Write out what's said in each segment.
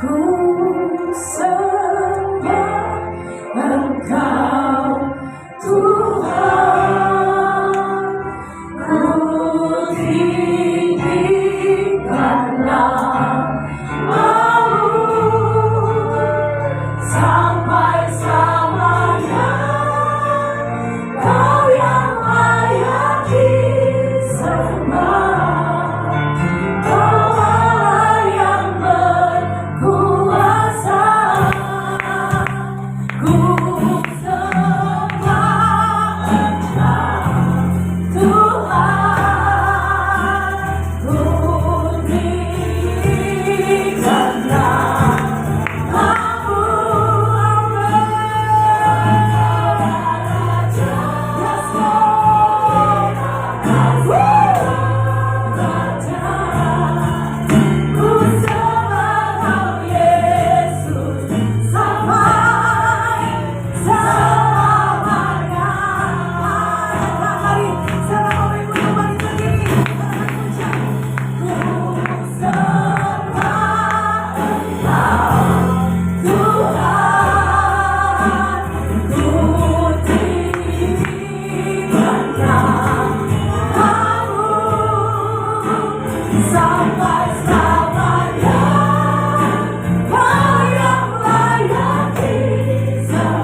Ku sembah Engkau Tuhan, ku tinggikan namamu sampai selamanya. Kau yang layak disembah, Kau Allah yang berkuasa. Ku sembah Engkau Tuhan, ku tinggikan namamu. Yes, Lord. Ku sembah Kau Yesus sampai selamanya. Mari sama Bapak Ibu kembali berdiri. Ku sembah Engkau Tuhan, ku tinggikan namamu sampai selamanya. Kau yang layak disembah,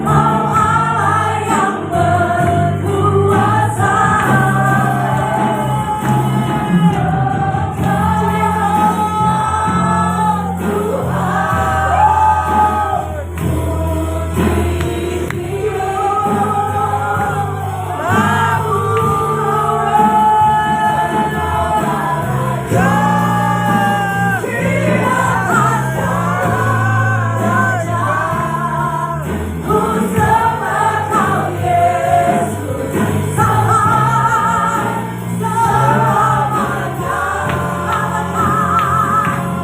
Kau Allah yang berkuasa. Ku sembah Kau Yesus sampai selamanya.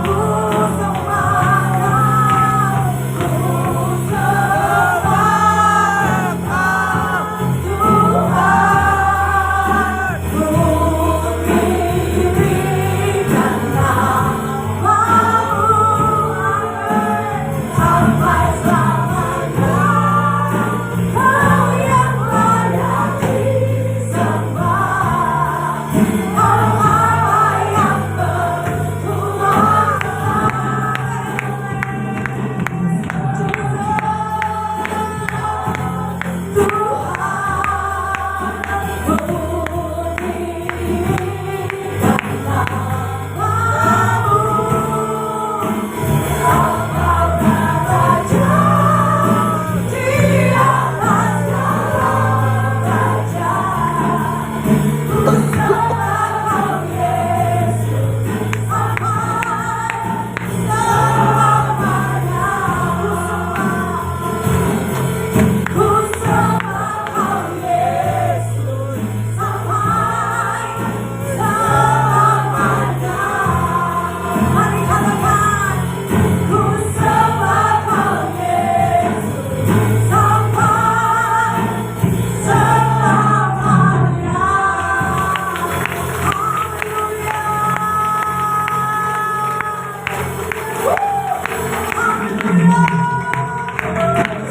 Ku sembah Kau, ku sembah Kau Tuhan, ku tinggikan namamu sampai selamanya. Kau yang layak disembah, Kau Allah yang berkuasa.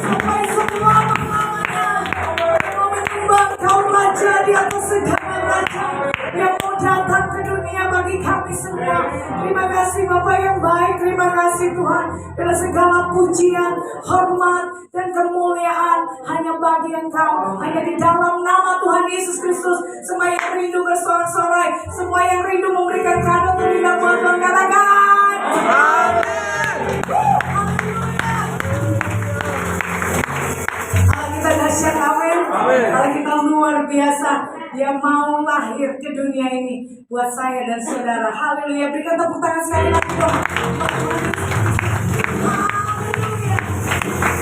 Sampai selama-lamanya Kau menyembah, Kau Raja di atas segala raja yang mau datang ke dunia bagi kami semua. Terima kasih Bapak yang baik, terima kasih Tuhan. Bila segala pujian, hormat, dan kemuliaan hanya bagi Engkau. Hanya di dalam nama Tuhan Yesus Kristus. Semua yang rindu bersorak-sorai, semua yang rindu memberikan kado terindah buat Tuhan, katakan Allah kita dahsyat, amin. Allah kita luar biasa. Dia mau lahir ke dunia ini buat saya dan saudara. Haleluya. Berikan tepuk tangan sekali lagi dong. Haleluya.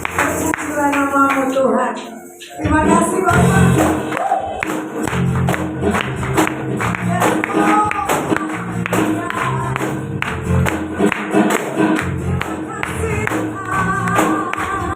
Terpujilah namamu Tuhan. Terima kasih Bapak. Terima kasih Tuhan.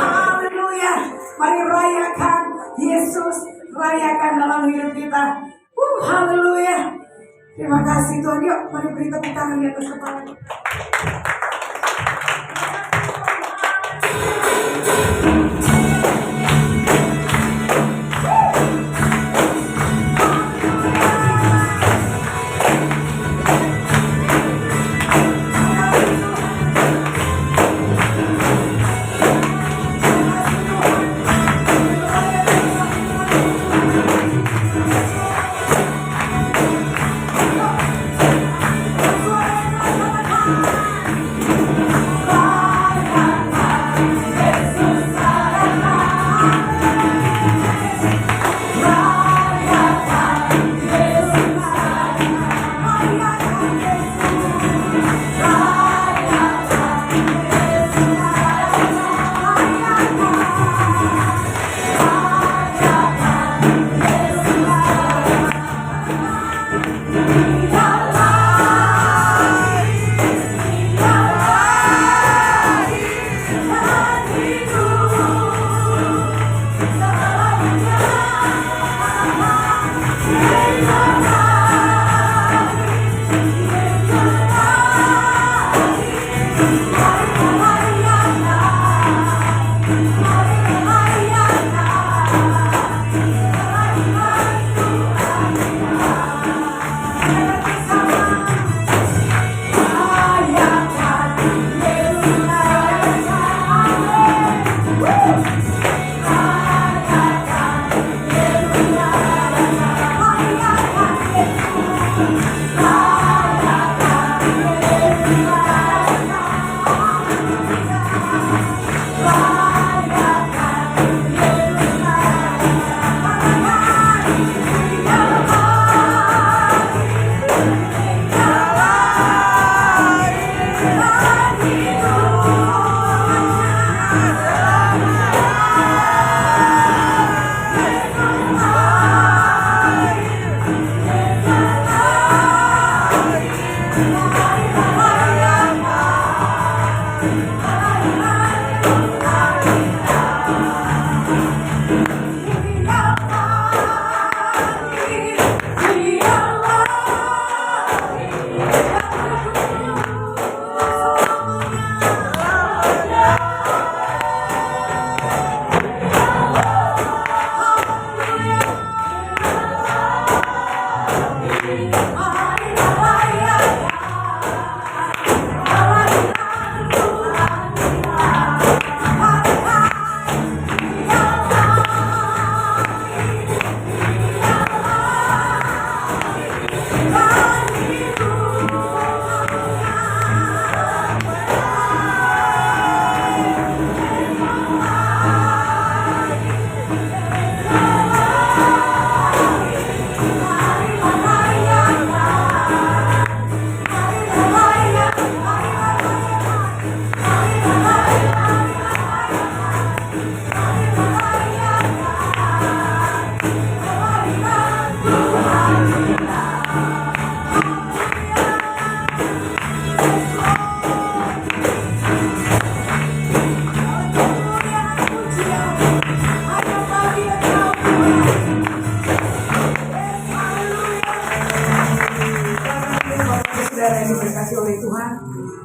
Haleluya. Mari rayakan Yesus, rayakan dalam hidup kita. Haleluya. Terima kasih Tuhan. Yuk, mari beri tepuk tangan di atas kepala.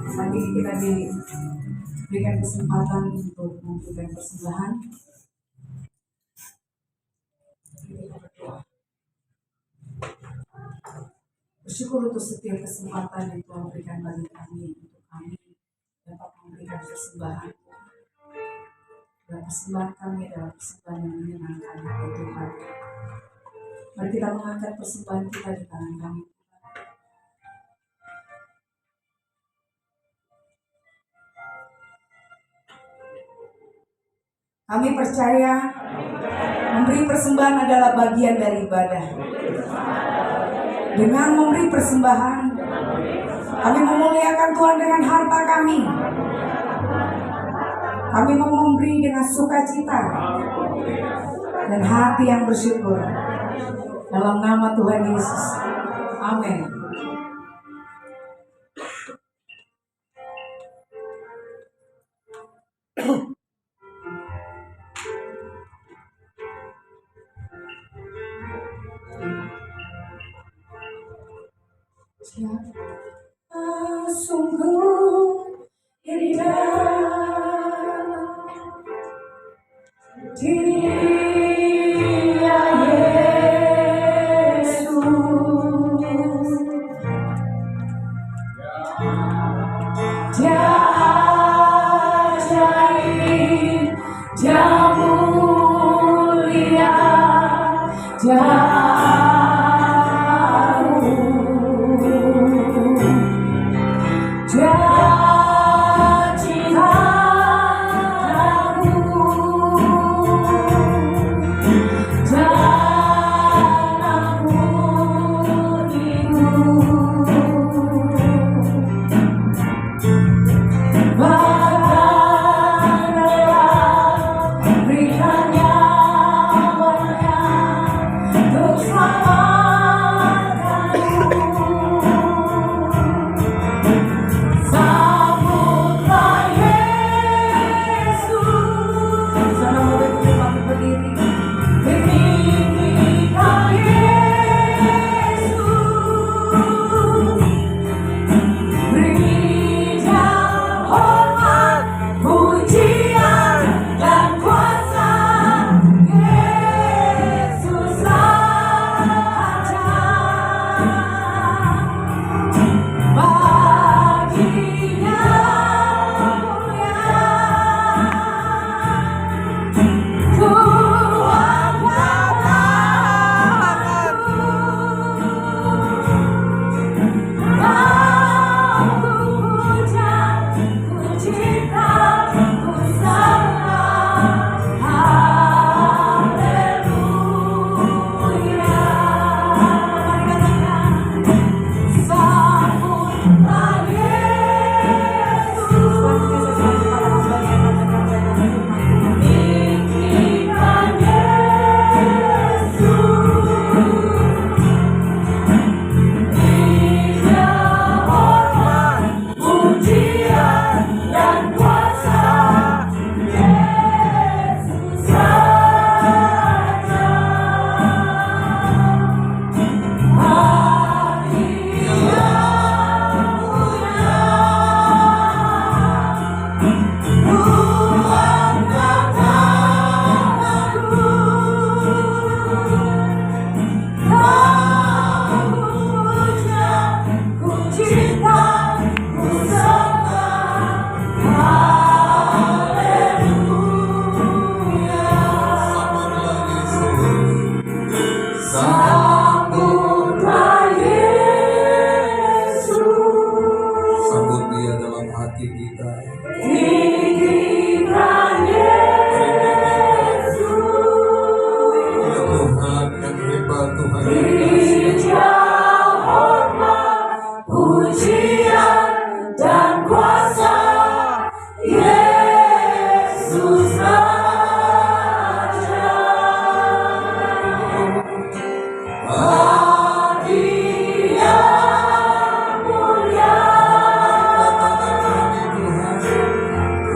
Nanti kita diberikan kesempatan untuk memberikan persembahan. Bersyukur untuk setiap kesempatan yang Tuhan berikan bagi kami, untuk kami dapat memberikan persembahan. Dan persembahan kami adalah persembahan yang menyenangkan hati Tuhan. Mari kita mengangkat persembahan kita di tangan kami. Kami percaya memberi persembahan adalah bagian dari ibadah. Dengan memberi persembahan, kami memuliakan Tuhan dengan harta kami. Kami mau memberi dengan sukacita dan hati yang bersyukur. Dalam nama Tuhan Yesus. Amin. Sungguh indah Dia Yesus, Dia ajaib, Dia mulia, Dia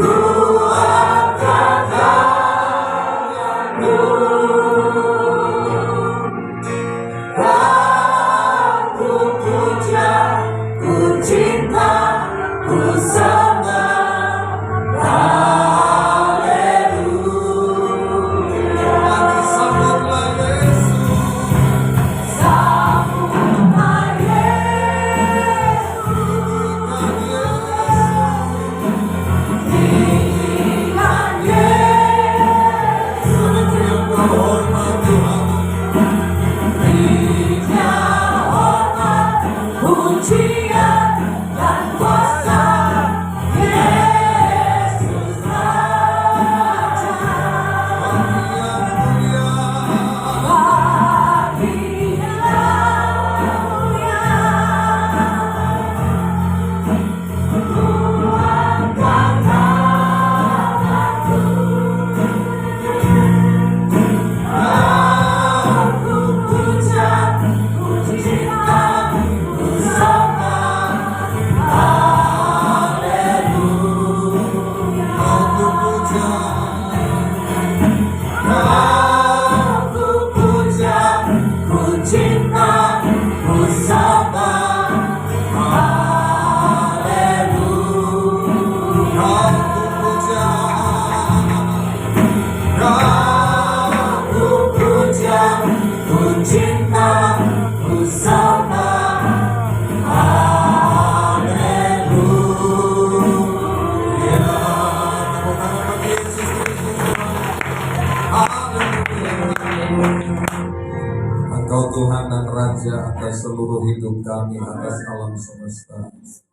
Ku Engkau Tuhan dan Raja atas seluruh hidup kami, atas alam semesta.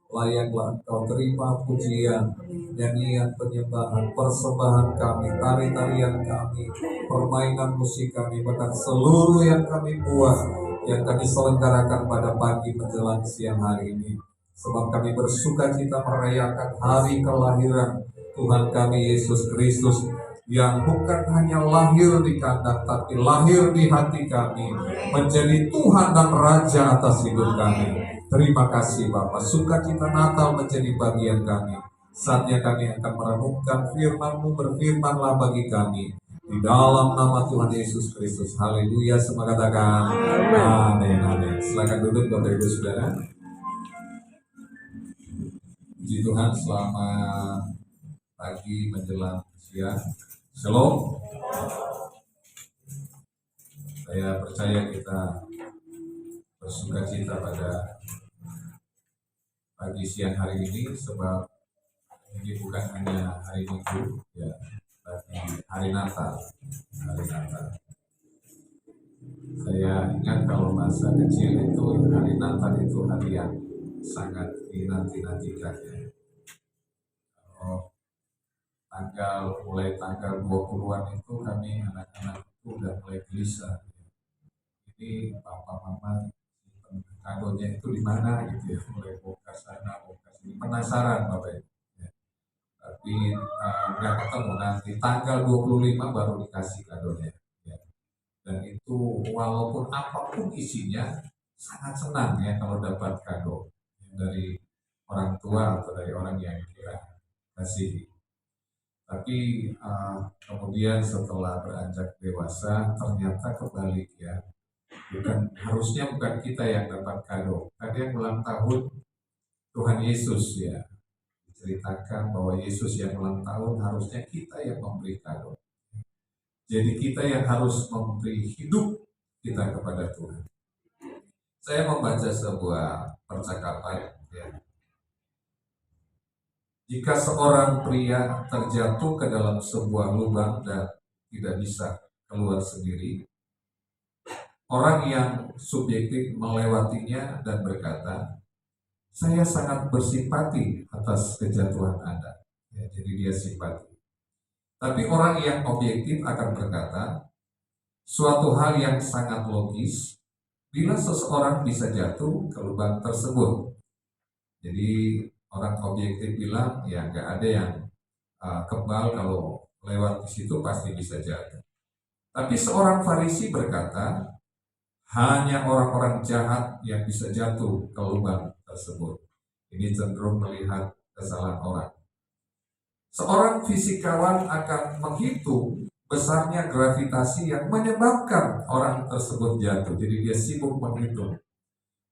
Layaklah Engkau terima pujian, nyanyian, penyembahan, persembahan kami, tari-tarian kami, permainan musik kami, bahkan seluruh yang kami buat, yang kami selenggarakan pada pagi menjelang siang hari ini. Sebab kami bersuka cita merayakan hari kelahiran Tuhan kami Yesus Kristus, yang bukan hanya lahir di kandang, tapi lahir di hati kami, menjadi Tuhan dan Raja atas hidup kami. Terima kasih Bapa, sukacita Natal menjadi bagian kami. Saatnya kami akan merenungkan firman-Mu, berfirmanlah bagi kami. Di dalam nama Tuhan Yesus Kristus, haleluya, semua katakan amin, amin. Silakan duduk Bapak Ibu Saudara. Puji Tuhan, selamat pagi menjelang siang. Shalom. Saya percaya kita bersuka cita pada pagi siang hari ini, sebab ini bukan hanya hari Minggu, ya, tapi hari Natal. Hari Natal. Saya ingat kalau masa kecil itu hari Natal itu hari yang sangat dinanti-nantikan. Ya. Mulai tanggal 20-an itu kami anak-anak itu udah mulai gelisah. Ini papa mama kadonya itu di mana gitu ya, mulai bongkar sana bongkar sini, penasaran Bapak Ibu. Ya. Tapi nggak ketemu, nanti tanggal 25 baru dikasih kadonya. Ya. Dan itu walaupun apapun isinya sangat senang ya kalau dapat kado dari orang tua atau dari orang yang kita kasihi. Tapi kemudian setelah beranjak dewasa ternyata kebalik ya. Harusnya bukan kita yang dapat kado. Tadi yang ulang tahun Tuhan Yesus ya. Diceritakan bahwa Yesus yang ulang tahun, harusnya kita yang memberi kado. Jadi kita yang harus memberi hidup kita kepada Tuhan. Saya membaca sebuah percakapan ya. Jika seorang pria terjatuh ke dalam sebuah lubang dan tidak bisa keluar sendiri, orang yang subjektif melewatinya dan berkata, saya sangat bersimpati atas kejatuhan Anda. Ya, jadi dia simpati. Tapi orang yang objektif akan berkata, suatu hal yang sangat logis, bila seseorang bisa jatuh ke lubang tersebut. Jadi orang objektif bilang ya nggak ada yang kebal, kalau lewat di situ pasti bisa jatuh. Tapi seorang Farisi berkata, hanya orang-orang jahat yang bisa jatuh ke lubang tersebut. Ini cenderung melihat kesalahan orang. Seorang fisikawan akan menghitung besarnya gravitasi yang menyebabkan orang tersebut jatuh. Jadi dia sibuk menghitung.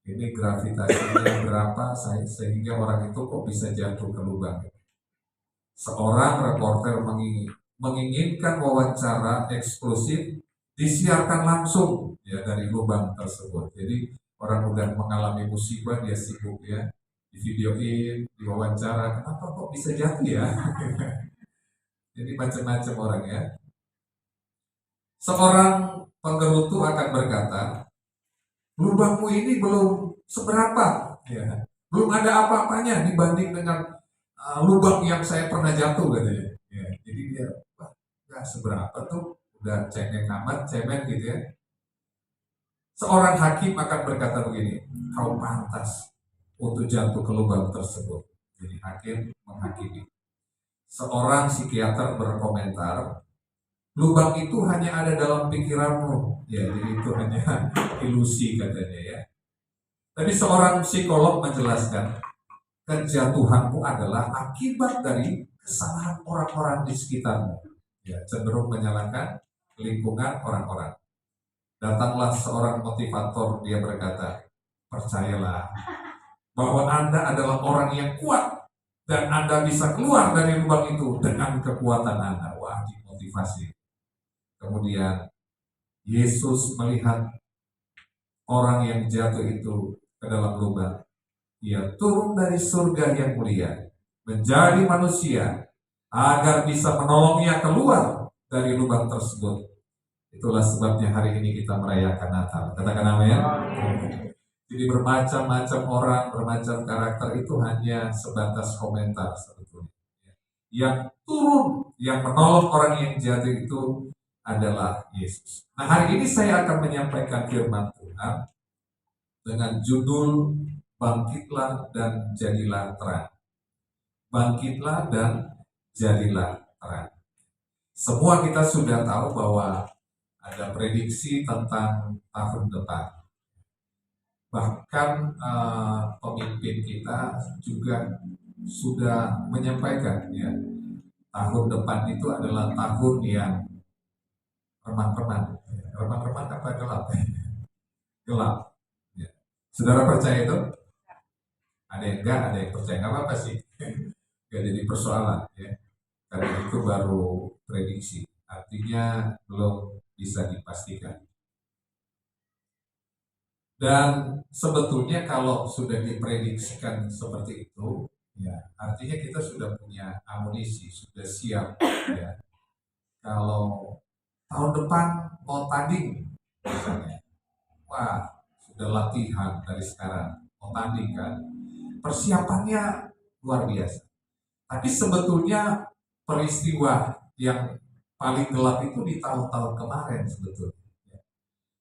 Ini gravitasinya berapa sehingga orang itu kok bisa jatuh ke lubang. Seorang reporter menginginkan wawancara eksklusif disiarkan langsung ya dari lubang tersebut. Jadi orang udah mengalami musibah, dia sibuk ya, di videoin, diwawancara, kenapa kok bisa jatuh ya? Jadi macam-macam orang ya. Seorang penggerutu akan berkata, lubangmu ini belum seberapa, ya. Belum ada apa-apanya dibanding dengan lubang yang saya pernah jatuh katanya. Ya, jadi dia, wah, nggak seberapa tuh, udah cengeng amat, cemen gitu ya. Seorang hakim akan berkata begini, kau pantas untuk jatuh ke lubang tersebut. Jadi hakim menghakimi. Seorang psikiater berkomentar, lubang itu hanya ada dalam pikiranmu. Ya, jadi itu hanya ilusi katanya ya. Tapi seorang psikolog menjelaskan, kejatuhanmu adalah akibat dari kesalahan orang-orang di sekitarmu. Ya, cenderung menyalahkan lingkungan orang-orang. Datanglah seorang motivator, dia berkata, percayalah bahwa Anda adalah orang yang kuat dan Anda bisa keluar dari lubang itu dengan kekuatan Anda. Wah, dimotivasi. Kemudian Yesus melihat orang yang jatuh itu ke dalam lubang. Ia turun dari surga yang mulia menjadi manusia agar bisa menolongnya keluar dari lubang tersebut. Itulah sebabnya hari ini kita merayakan Natal. Katakan amin. Jadi bermacam-macam orang, bermacam karakter itu hanya sebatas komentar sebetulnya. Yang turun, yang menolong orang yang jatuh itu adalah Yesus. Nah, hari ini saya akan menyampaikan firman Tuhan dengan judul Bangkitlah dan Jadilah Terang. Bangkitlah dan Jadilah Terang. Semua kita sudah tahu bahwa ada prediksi tentang tahun depan. Bahkan pemimpin kita juga sudah menyampaikan ya, tahun depan itu adalah tahun yang remang-remang. Remang-remang apa gelap? Gelap. Ya. Saudara percaya itu? Ada yang enggak, ada yang percaya. Nggak apa-apa sih. Nggak jadi persoalan. Ya. Karena itu baru prediksi. Artinya belum bisa dipastikan. Dan sebetulnya kalau sudah diprediksikan seperti itu, ya artinya kita sudah punya amunisi, sudah siap. Ya. Kalau tahun depan mau tanding misalnya, wah sudah latihan dari sekarang, mau tanding kan, persiapannya luar biasa. Tapi sebetulnya peristiwa yang paling gelap itu di tahun-tahun kemarin sebetulnya.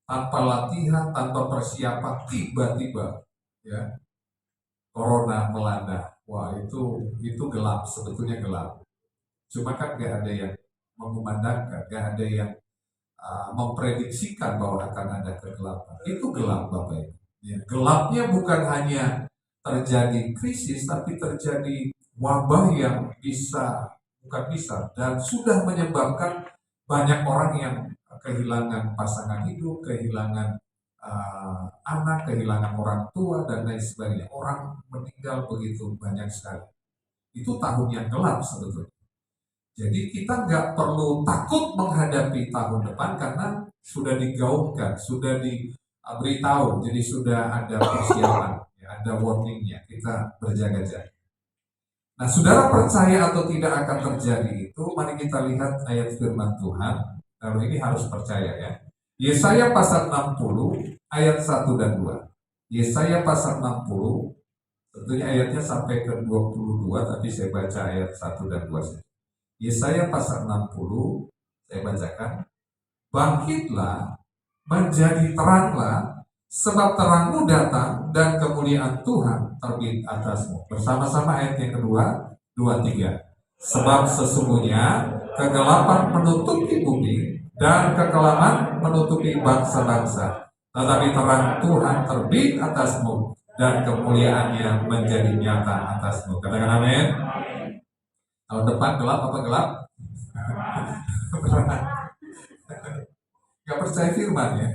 Tanpa latihan, tanpa persiapan, tiba-tiba ya corona melanda. Wah itu gelap, sebetulnya gelap. Cuma kan gak ada yang mengumandangkan, gak ada yang memprediksikan bahwa akan ada kegelapan. Itu gelap Bapak Ibu. Ya, gelapnya bukan hanya terjadi krisis, tapi terjadi wabah yang dan sudah menyebabkan banyak orang yang kehilangan pasangan hidup, kehilangan anak, kehilangan orang tua, dan lain sebagainya. Orang meninggal begitu banyak sekali. Itu tahun yang gelap sebetulnya. Jadi kita nggak perlu takut menghadapi tahun depan karena sudah digaungkan, sudah diberitahu, jadi sudah ada persiapan, ya, ada warningnya, kita berjaga-jaga. Nah, saudara percaya atau tidak akan terjadi itu, mari kita lihat ayat firman Tuhan. Lalu ini harus percaya ya. Yesaya pasal 60 ayat 1 dan 2. Yesaya pasal 60, tentunya ayatnya sampai ke 22, tapi saya baca ayat 1 dan 2 saja. Yesaya pasal 60, saya bacakan. Bangkitlah, menjadi teranglah, sebab terangmu datang dan kemuliaan Tuhan terbit atasmu. Bersama-sama ayat yang kedua, 2-3. Sebab sesungguhnya kegelapan menutupi bumi dan kekelaman menutupi bangsa-bangsa. Tetapi terang Tuhan terbit atasmu dan kemuliaannya menjadi nyata atasmu. Katakan amin. Tahun depan gelap apa gelap? Gak percaya firman ya.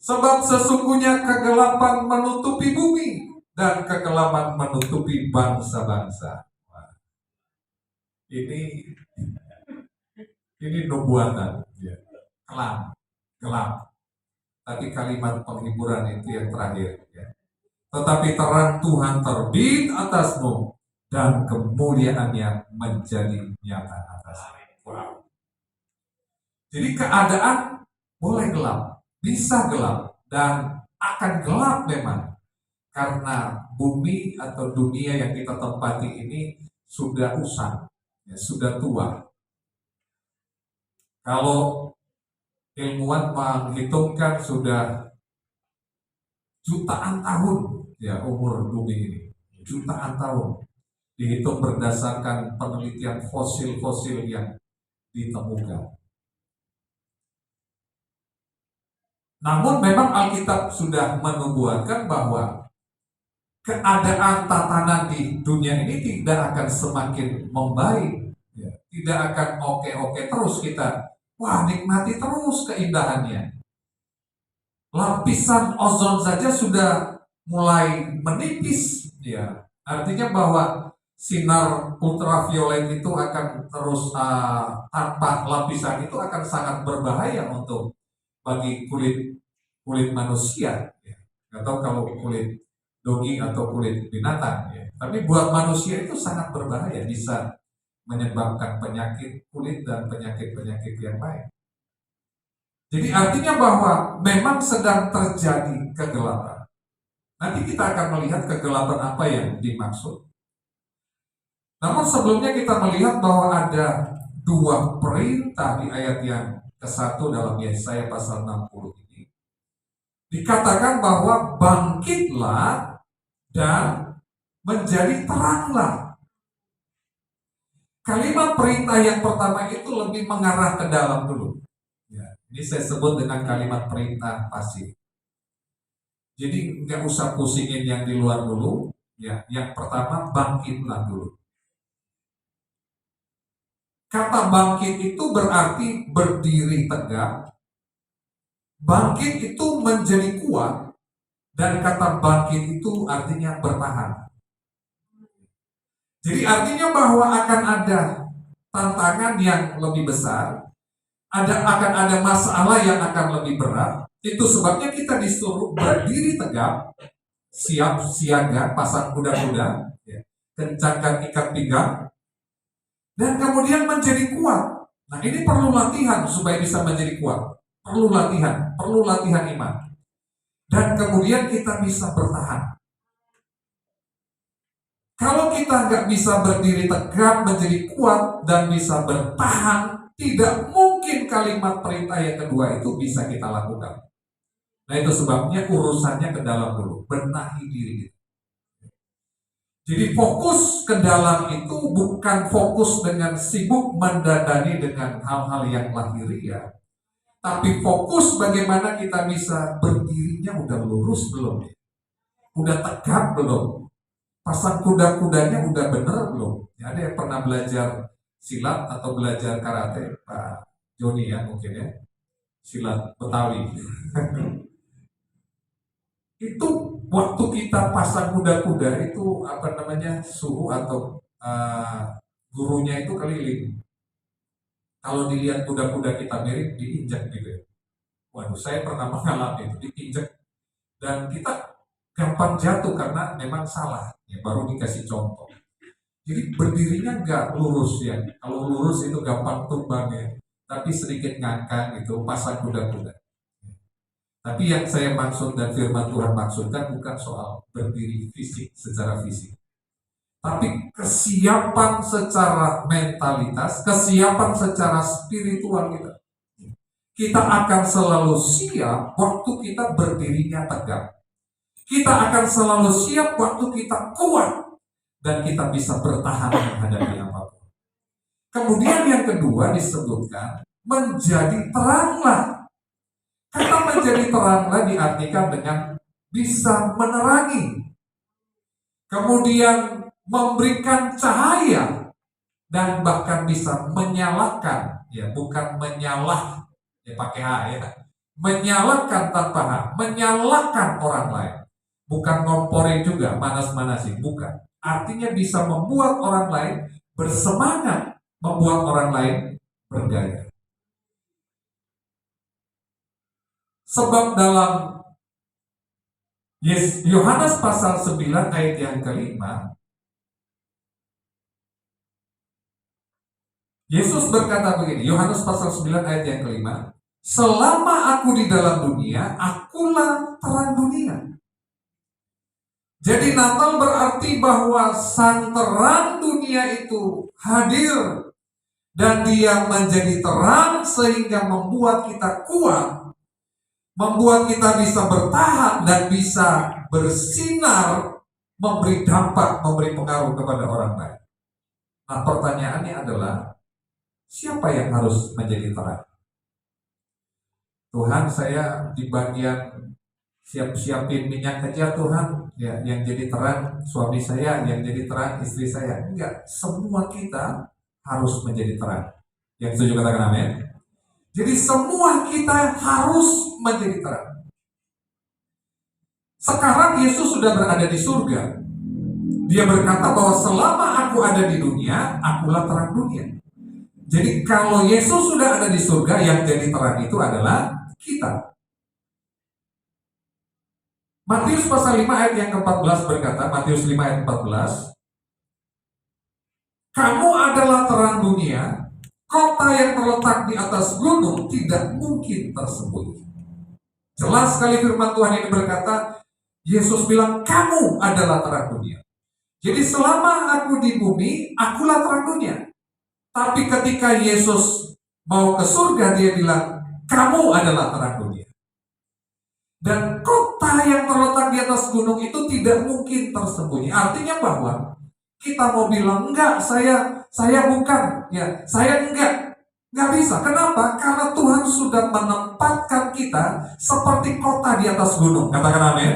Sebab sesungguhnya kegelapan menutupi bumi dan kegelapan menutupi bangsa-bangsa. Wah, ini nubuatan, ya. Kelam, gelap. Tapi kalimat penghiburan itu yang terakhir, ya. Tetapi terang Tuhan terbit atasmu dan kemuliaannya menjadi nyata atasmu. Wow. Jadi keadaan boleh gelap, bisa gelap, dan akan gelap memang. Karena bumi atau dunia yang kita tempati ini sudah usang, ya, sudah tua. Kalau ilmuwan menghitungkan sudah jutaan tahun, ya, umur bumi ini, jutaan tahun, dihitung berdasarkan penelitian fosil-fosil yang ditemukan. Namun memang Alkitab sudah menubuatkan bahwa keadaan tatanan di dunia ini tidak akan semakin membaik, ya. Tidak akan oke-oke terus kita. Wah, nikmati terus keindahannya. Lapisan ozon saja sudah mulai menipis, ya. Artinya bahwa sinar ultraviolet itu akan terus tanpa lapisan itu akan sangat berbahaya untuk bagi kulit manusia, ya. Nggak tahu kalau kulit dogi atau kulit binatang, ya. Tapi buat manusia itu sangat berbahaya, bisa menyebabkan penyakit kulit dan penyakit-penyakit yang lain. Jadi artinya bahwa memang sedang terjadi kegelapan. Nanti kita akan melihat kegelapan apa yang dimaksud. Namun sebelumnya kita melihat bahwa ada dua perintah di ayat yang ke-1 dalam Yesaya pasal 60 ini. Dikatakan bahwa bangkitlah dan menjadi teranglah. Kalimat perintah yang pertama itu lebih mengarah ke dalam dulu. Ya, ini saya sebut dengan kalimat perintah pasif. Jadi nggak usah pusingin yang di luar dulu. Ya, yang pertama bangkitlah dulu. Kata bangkit itu berarti berdiri tegak. Bangkit itu menjadi kuat. Dan kata bangkit itu artinya bertahan. Jadi artinya bahwa akan ada tantangan yang lebih besar, akan ada masalah yang akan lebih berat. Itu sebabnya kita disuruh berdiri tegak, siap siaga, pasang kuda-kuda, ya, kencangkan ikat pinggang, dan kemudian menjadi kuat. Nah, ini perlu latihan supaya bisa menjadi kuat. Perlu latihan iman. Dan kemudian kita bisa bertahan. Kalau kita nggak bisa berdiri tegak, menjadi kuat, dan bisa bertahan, tidak mungkin kalimat perintah yang kedua itu bisa kita lakukan. Nah, itu sebabnya urusannya ke dalam dulu, benahi diri kita. Jadi fokus ke dalam itu bukan fokus dengan sibuk mendadani dengan hal-hal yang lahiriah, tapi fokus bagaimana kita bisa berdirinya udah lurus belum, udah tegak belum, pasang kuda-kudanya udah bener belum. Ya, ada yang pernah belajar silat atau belajar karate, Pak Joni ya mungkin ya, silat Betawi. Itu waktu kita pasang kuda-kuda itu apa namanya, suhu atau gurunya itu keliling. Kalau dilihat kuda-kuda kita mirip, diinjak gitu ya. Waduh, saya pernah mengalami itu, diinjak. Dan kita gampang jatuh karena memang salah. Ya, baru dikasih contoh. Jadi berdirinya nggak lurus ya. Kalau lurus itu gampang tumbang ya. Tapi sedikit ngangkang gitu, pasang kuda-kuda. Tapi yang saya maksud dan firman Tuhan maksudkan bukan soal berdiri fisik secara fisik. Tapi kesiapan secara mentalitas, kesiapan secara spiritual kita. Kita akan selalu siap waktu kita berdirinya tegak. Kita akan selalu siap waktu kita kuat. Dan kita bisa bertahan menghadapi apapun. Kemudian yang kedua disebutkan menjadi teranglah. Kata menjadi teranglah diartikan dengan bisa menerangi. Kemudian memberikan cahaya dan bahkan bisa menyalakan, ya bukan menyalah ya pakai H ya, menyalahkan tanpa hak, menyalahkan orang lain. Bukan ngomporin juga, manas-manasin, bukan. Artinya bisa membuat orang lain bersemangat, membuat orang lain bergaya. Sebab dalam Yohanes pasal 9 ayat yang kelima, Yesus berkata begini, Yohanes pasal 9 ayat yang kelima, selama aku di dalam dunia, akulah terang dunia. Jadi Natal berarti bahwa sang terang dunia itu hadir dan dia menjadi terang sehingga membuat kita kuat, membuat kita bisa bertahan dan bisa bersinar, memberi dampak, memberi pengaruh kepada orang lain. Nah, pertanyaannya adalah, siapa yang harus menjadi terang? Tuhan, saya di bagian siap-siapin minyak aja Tuhan, ya, yang jadi terang suami saya, yang jadi terang istri saya. Enggak, semua kita harus menjadi terang. Yang setuju katakan amin. Jadi semua kita harus menjadi terang. Sekarang Yesus sudah berada di surga. Dia berkata bahwa selama aku ada di dunia, akulah terang dunia. Jadi kalau Yesus sudah ada di surga, yang jadi terang itu adalah kita. Matius pasal 5 ayat yang ke-14 berkata, Matius 5 ayat 14, kamu adalah terang dunia, kota yang terletak di atas gunung tidak mungkin tersembunyi. Jelas sekali firman Tuhan ini berkata, Yesus bilang, kamu adalah terang dunia. Jadi selama aku di bumi, akulah terang dunia. Tapi ketika Yesus mau ke surga, dia bilang, kamu adalah terang dunia. Dan kota yang terletak di atas gunung itu tidak mungkin tersembunyi. Artinya bahwa kita mau bilang, enggak, saya bukan, ya, saya enggak bisa. Kenapa? Karena Tuhan sudah menempatkan kita seperti kota di atas gunung. Katakan amin.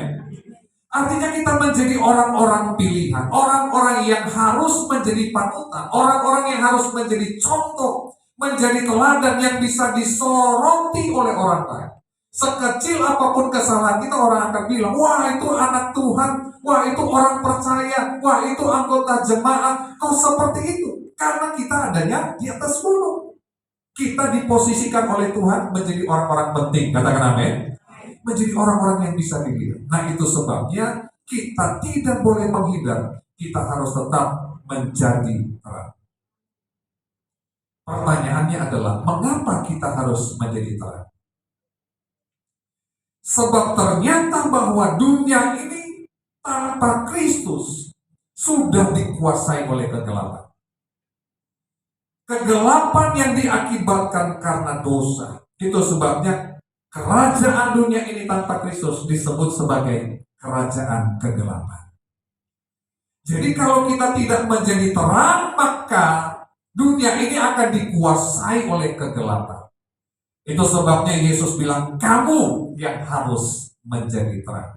Artinya kita menjadi orang-orang pilihan, orang-orang yang harus menjadi panutan, orang-orang yang harus menjadi contoh, menjadi teladan yang bisa disoroti oleh orang lain. Sekecil apapun kesalahan kita, orang akan bilang, wah itu anak Tuhan, wah itu orang percaya, wah itu anggota jemaat, kok seperti itu? Karena kita adanya di atas gunung. Kita diposisikan oleh Tuhan menjadi orang-orang penting, katakan amin. Menjadi orang-orang yang bisa dilihat. Nah itu sebabnya kita tidak boleh menghindar, kita harus tetap menjadi terang. Pertanyaannya adalah, mengapa kita harus menjadi terang? Sebab ternyata bahwa dunia ini tanpa Kristus sudah dikuasai oleh kegelapan. Kegelapan yang diakibatkan karena dosa. Itu sebabnya kerajaan dunia ini tanpa Kristus disebut sebagai kerajaan kegelapan. Jadi kalau kita tidak menjadi terang, maka dunia ini akan dikuasai oleh kegelapan. Itu sebabnya Yesus bilang, kamu yang harus menjadi terang.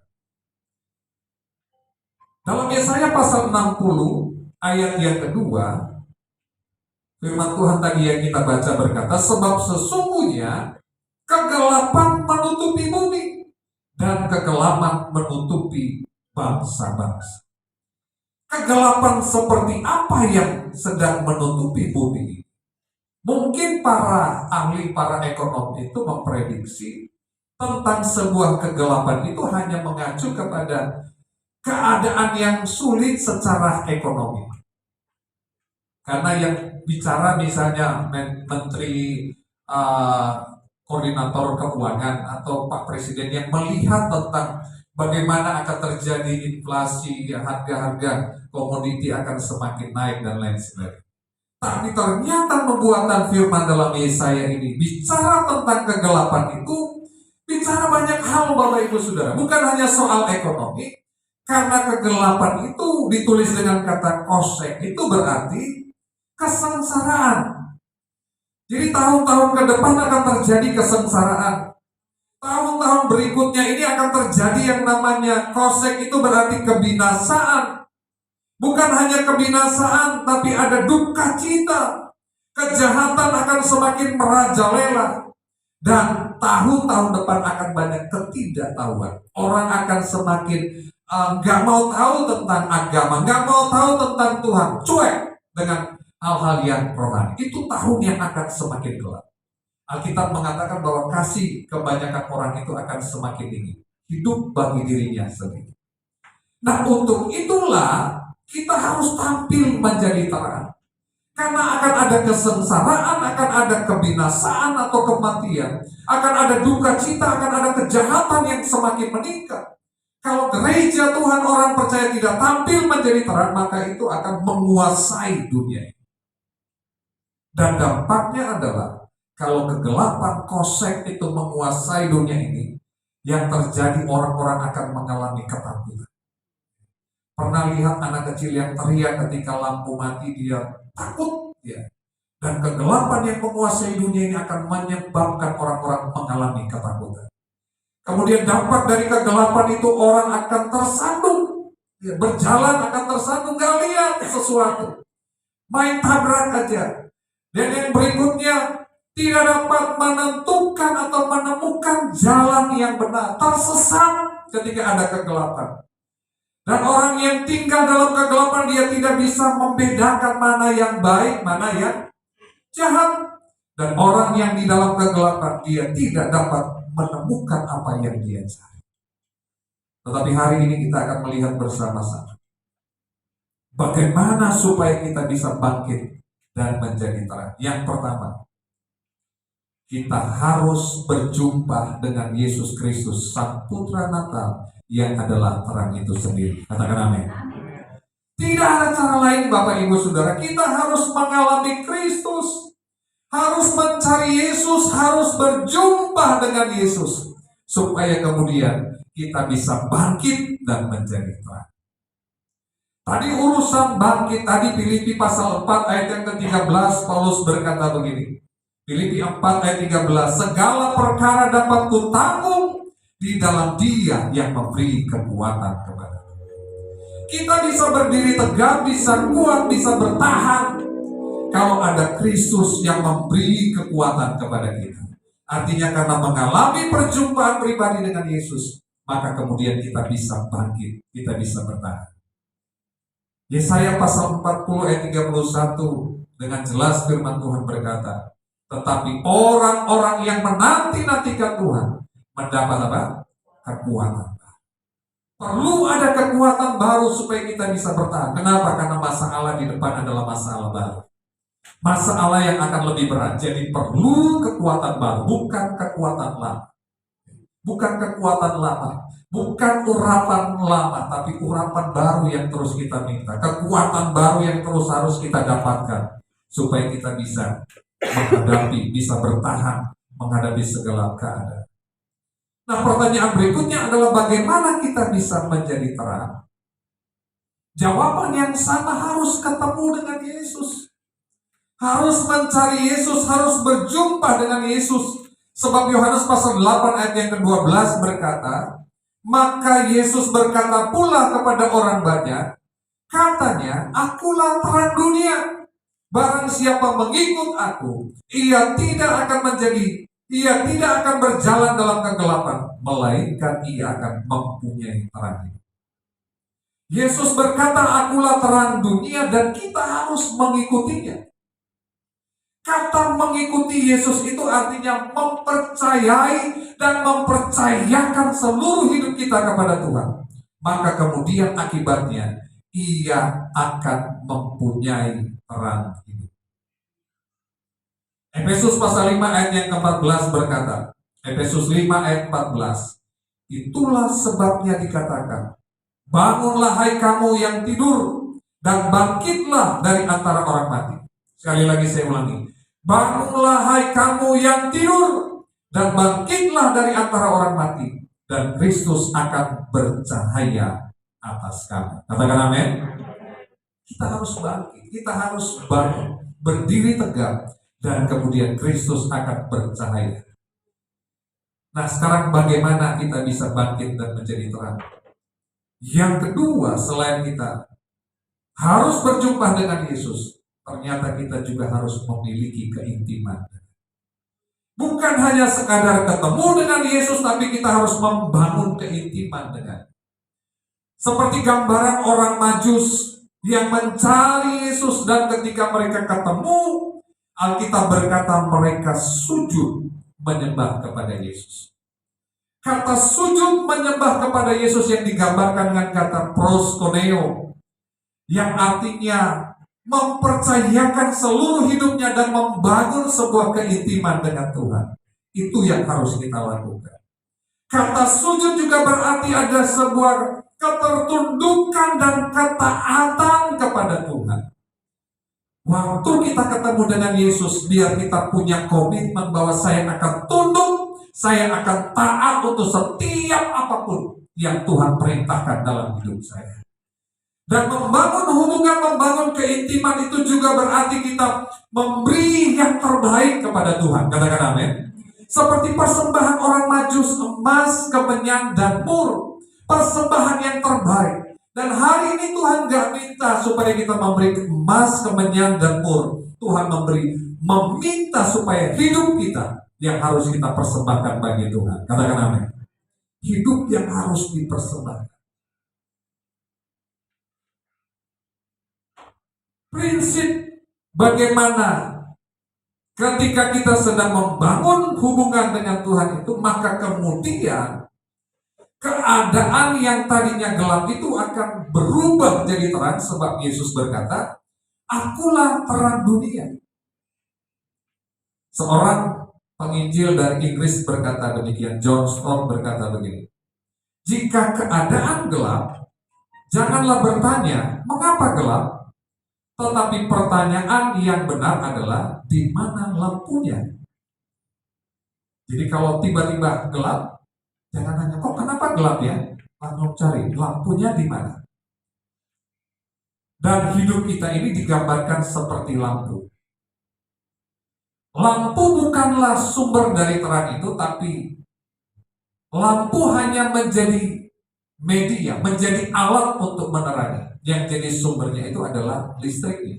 Dalam Yesaya pasal 60 ayat yang kedua, firman Tuhan tadi yang kita baca berkata, sebab sesungguhnya kegelapan menutupi bumi dan kegelapan menutupi bangsa-bangsa. Kegelapan seperti apa yang sedang menutupi bumi ini? Mungkin para ahli, para ekonom itu memprediksi tentang sebuah kegelapan itu hanya mengacu kepada keadaan yang sulit secara ekonomi. Karena yang bicara misalnya menteri koordinator keuangan atau Pak Presiden yang melihat tentang bagaimana akan terjadi inflasi, harga-harga komoditi akan semakin naik dan lain sebagainya. Tapi ternyata pembuatan firman dalam Yesaya ini bicara tentang kegelapan itu, bicara banyak hal Bapak Ibu Saudara. Bukan hanya soal ekonomi, karena kegelapan itu ditulis dengan kata kosek, itu berarti kesengsaraan. Jadi tahun-tahun ke depan akan terjadi kesengsaraan. Tahun-tahun berikutnya ini akan terjadi yang namanya kosek, itu berarti kebinasaan. Bukan hanya kebinasaan, tapi ada duka cita. Kejahatan akan semakin merajalela. Dan tahun-tahun depan akan banyak ketidaktahuan. Orang akan semakin nggak mau tahu tentang agama, nggak mau tahu tentang Tuhan, cuek dengan hal-hal yang rohani. Itu tahun yang akan semakin gelap. Alkitab mengatakan bahwa kasih kebanyakan orang itu akan semakin tinggi. Hidup bagi dirinya sendiri. Nah, untuk itulah kita harus tampil menjadi terang. Karena akan ada kesengsaraan, akan ada kebinasaan atau kematian, akan ada duka cita, akan ada kejahatan yang semakin meningkat. Kalau gereja Tuhan orang percaya tidak tampil menjadi terang, maka itu akan menguasai dunia ini. Dan dampaknya adalah kalau kegelapan kosek itu menguasai dunia ini, yang terjadi orang-orang akan mengalami ketakutan. Pernah lihat anak kecil yang teriak ketika lampu mati, dia takut ya. Dan kegelapan yang menguasai dunia ini akan menyebabkan orang-orang mengalami ketakutan. Kemudian dampak dari kegelapan itu orang akan tersandung ya, berjalan akan tersandung, gak lihat sesuatu, main tabrak aja. Dan yang berikutnya tidak dapat menentukan atau menemukan jalan yang benar, tersesat ketika ada kegelapan. Dan orang yang tinggal dalam kegelapan, dia tidak bisa membedakan mana yang baik, mana yang jahat. Dan orang yang di dalam kegelapan, dia tidak dapat menemukan apa yang dia cari. Tetapi hari ini kita akan melihat bersama-sama bagaimana supaya kita bisa bangkit dan menjadi terang. Yang pertama, kita harus berjumpa dengan Yesus Kristus, Sang Putra Natal, yang adalah terang itu sendiri. Katakan amin. Tidak ada cara lain Bapak Ibu Saudara. Kita harus mengalami Kristus, harus mencari Yesus, harus berjumpa dengan Yesus, supaya kemudian kita bisa bangkit dan menjadi terang. Tadi urusan bangkit, tadi Filipi pasal 4 ayat yang ke-13, Paulus berkata begini. Filipi 4 ayat 13, segala perkara dapat kutanggung di dalam Dia yang memberi kekuatan kepada kita. Kita bisa berdiri tegak, bisa kuat, bisa bertahan kalau ada Kristus yang memberi kekuatan kepada kita. Artinya karena mengalami perjumpaan pribadi dengan Yesus, maka kemudian kita bisa bangkit, kita bisa bertahan. Yesaya pasal 40 ayat 31 dengan jelas firman Tuhan berkata, tetapi orang-orang yang menanti-nantikan Tuhan mendapat apa? Kekuatan. Perlu ada kekuatan baru supaya kita bisa bertahan. Kenapa? Karena masalah di depan adalah masalah baru. Masalah yang akan lebih berat. Jadi perlu kekuatan baru, bukan kekuatan lama. Bukan kekuatan lama, bukan urapan lama, tapi urapan baru yang terus kita minta. Kekuatan baru yang terus harus kita dapatkan supaya kita bisa menghadapi, bisa bertahan menghadapi segala keadaan. Nah, pertanyaan berikutnya adalah bagaimana kita bisa menjadi terang? Jawaban yang sama, harus ketemu dengan Yesus. Harus mencari Yesus, harus berjumpa dengan Yesus. Sebab Yohanes pasal 8 ayat yang ke-12 berkata, maka Yesus berkata pula kepada orang banyak, katanya, akulah terang dunia. Barang siapa mengikut aku, ia tidak akan berjalan dalam kegelapan, melainkan ia akan mempunyai terang. Yesus berkata, akulah terang dunia, dan kita harus mengikutinya. Kata mengikuti Yesus itu artinya mempercayai dan mempercayakan seluruh hidup kita kepada Tuhan. Maka kemudian akibatnya ia akan mempunyai terang hidup. Efesus pasal 5 ayat yang ke-14 berkata, Efesus 5 ayat 14, itulah sebabnya dikatakan, bangunlah hai kamu yang tidur, dan bangkitlah dari antara orang mati. Sekali lagi saya ulangi, bangunlah hai kamu yang tidur, dan bangkitlah dari antara orang mati, dan Kristus akan bercahaya atas kamu. Katakan amin. Kita harus bangkit, kita harus bangun, berdiri tegak, dan kemudian Kristus akan bercahaya. Nah, sekarang bagaimana kita bisa bangkit dan menjadi terang? Yang kedua, selain kita harus berjumpa dengan Yesus, ternyata kita juga harus memiliki keintiman. Bukan hanya sekadar ketemu dengan Yesus, tapi kita harus membangun keintiman dengan. Seperti gambaran orang Majus yang mencari Yesus, dan ketika mereka ketemu, Alkitab berkata mereka sujud menyembah kepada Yesus. Kata sujud menyembah kepada Yesus yang digambarkan dengan kata proskuneo, yang artinya mempercayakan seluruh hidupnya dan membangun sebuah keintiman dengan Tuhan. Itu yang harus kita lakukan. Kata sujud juga berarti ada sebuah ketertundukan dan ketaatan kepada Tuhan. Waktu kita ketemu dengan Yesus, biar kita punya komitmen bahwa saya akan tunduk, saya akan taat untuk setiap apapun yang Tuhan perintahkan dalam hidup saya. Dan membangun hubungan, membangun keintiman itu juga berarti kita memberi yang terbaik kepada Tuhan. Katakan amin. Seperti persembahan orang Majus, emas, kemenyan, dan mur. Persembahan yang terbaik. Dan hari ini Tuhan gak minta supaya kita memberi emas, kemenyan, dan mur. Tuhan meminta supaya hidup kita yang harus kita persembahkan bagi Tuhan. Katakan amin. Hidup yang harus dipersembahkan. Prinsip bagaimana ketika kita sedang membangun hubungan dengan Tuhan itu, maka kemudian keadaan yang tadinya gelap itu akan berubah jadi terang, sebab Yesus berkata, "Akulah terang dunia." Seorang penginjil dari Inggris berkata demikian, John Stott berkata begini, "Jika keadaan gelap, janganlah bertanya, mengapa gelap? Tetapi pertanyaan yang benar adalah, di mana lampunya?" Jadi kalau tiba-tiba gelap, jangan tanya, kok kenapa gelap ya? Langsung cari, lampunya di mana? Dan hidup kita ini digambarkan seperti lampu. Lampu bukanlah sumber dari terang itu, tapi lampu hanya menjadi media, menjadi alat untuk menerangi. Yang jadi sumbernya itu adalah listriknya.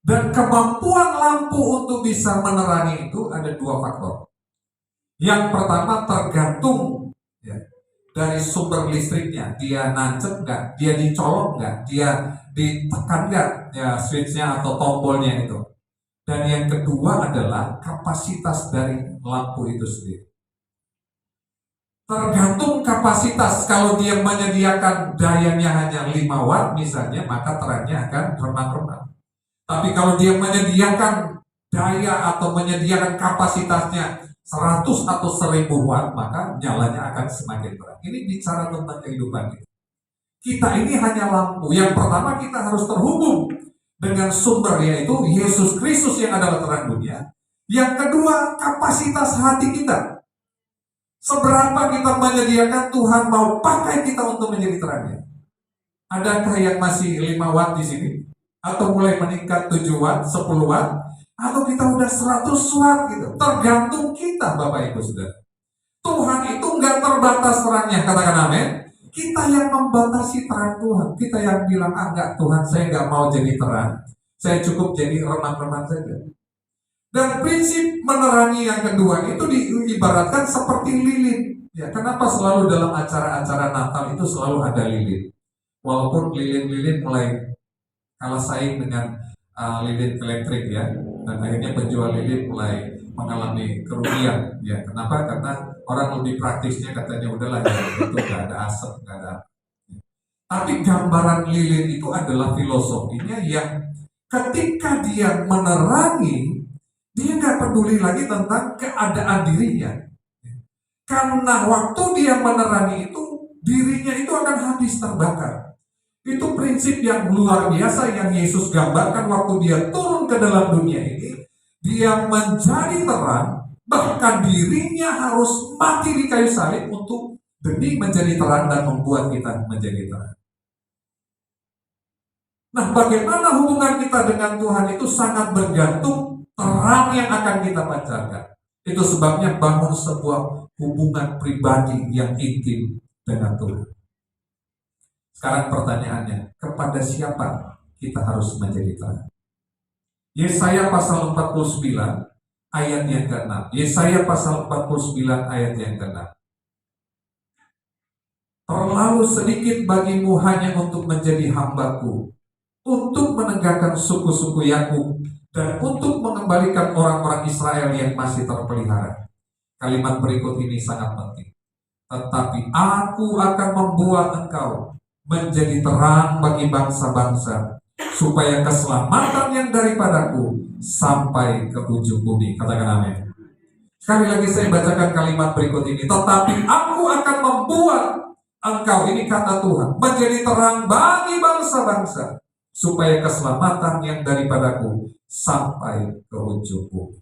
Dan kemampuan lampu untuk bisa menerangi itu ada dua faktor. Yang pertama tergantung dari sumber listriknya. Dia nancep nggak? Dia dicolok nggak? Dia ditekan nggak? Ya, switchnya atau tombolnya itu. Dan yang kedua adalah kapasitas dari lampu itu sendiri. Tergantung kapasitas. Kalau dia menyediakan dayanya hanya 5 watt misalnya, maka terangnya akan remang-remang. Tapi kalau dia menyediakan daya atau menyediakan kapasitasnya 100 atau 1000 watt, maka nyalanya akan semakin terang. Ini bicara tentang kehidupan kita. Kita ini hanya lampu. Yang pertama, kita harus terhubung dengan sumber, yaitu Yesus Kristus yang adalah terang dunia. Yang kedua, kapasitas hati kita. Seberapa kita menyediakan Tuhan mau pakai kita untuk menjadi terangnya? Adakah yang masih 5 watt di sini? Atau mulai meningkat 7 watt, 10 watt? Atau kita udah 100 watt gitu? Tergantung kita, Bapak Ibu Saudara. Tuhan itu nggak terbatas terangnya, katakan amin. Kita yang membatasi terang Tuhan. Kita yang bilang, enggak Tuhan, saya nggak mau jadi terang. Saya cukup jadi remang-remang saja. Dan prinsip menerangi yang kedua itu diibaratkan seperti lilin. Ya, kenapa selalu dalam acara-acara Natal itu selalu ada lilin? Walaupun lilin-lilin mulai kalah saing dengan lilin elektrik ya, dan akhirnya penjual lilin mulai mengalami kerugian. Ya, kenapa? Karena orang lebih praktisnya katanya udahlah ya, itu nggak ada asap, nggak ada. Tapi gambaran lilin itu adalah filosofinya yang ketika dia menerangi, dia nggak peduli lagi tentang keadaan dirinya. Karena waktu dia menerangi itu, dirinya itu akan habis terbakar. Itu prinsip yang luar biasa yang Yesus gambarkan waktu dia turun ke dalam dunia ini. Dia menjadi terang, bahkan dirinya harus mati di kayu salib untuk demi menjadi terang dan membuat kita menjadi terang. Nah, bagaimana hubungan kita dengan Tuhan itu sangat bergantung terang yang akan kita pancarkan. Itu sebabnya bangun sebuah hubungan pribadi yang intim dengan Tuhan. Sekarang pertanyaannya, kepada siapa kita harus menjadi terang? Yesaya pasal 49 ayat yang ke-6. Yesaya pasal 49 ayat yang ke-6. Terlalu sedikit bagimu hanya untuk menjadi hambaku, untuk menegakkan suku-suku Yakub, dan untuk mengembalikan orang-orang Israel yang masih terpelihara. Kalimat berikut ini sangat penting. Tetapi aku akan membuat engkau menjadi terang bagi bangsa-bangsa, supaya keselamatan yang daripadaku sampai ke ujung bumi. Katakan amin. Sekali lagi saya bacakan kalimat berikut ini. Tetapi aku akan membuat engkau, ini kata Tuhan, menjadi terang bagi bangsa-bangsa, supaya keselamatan yang daripadaku sampai ke ujung bumi.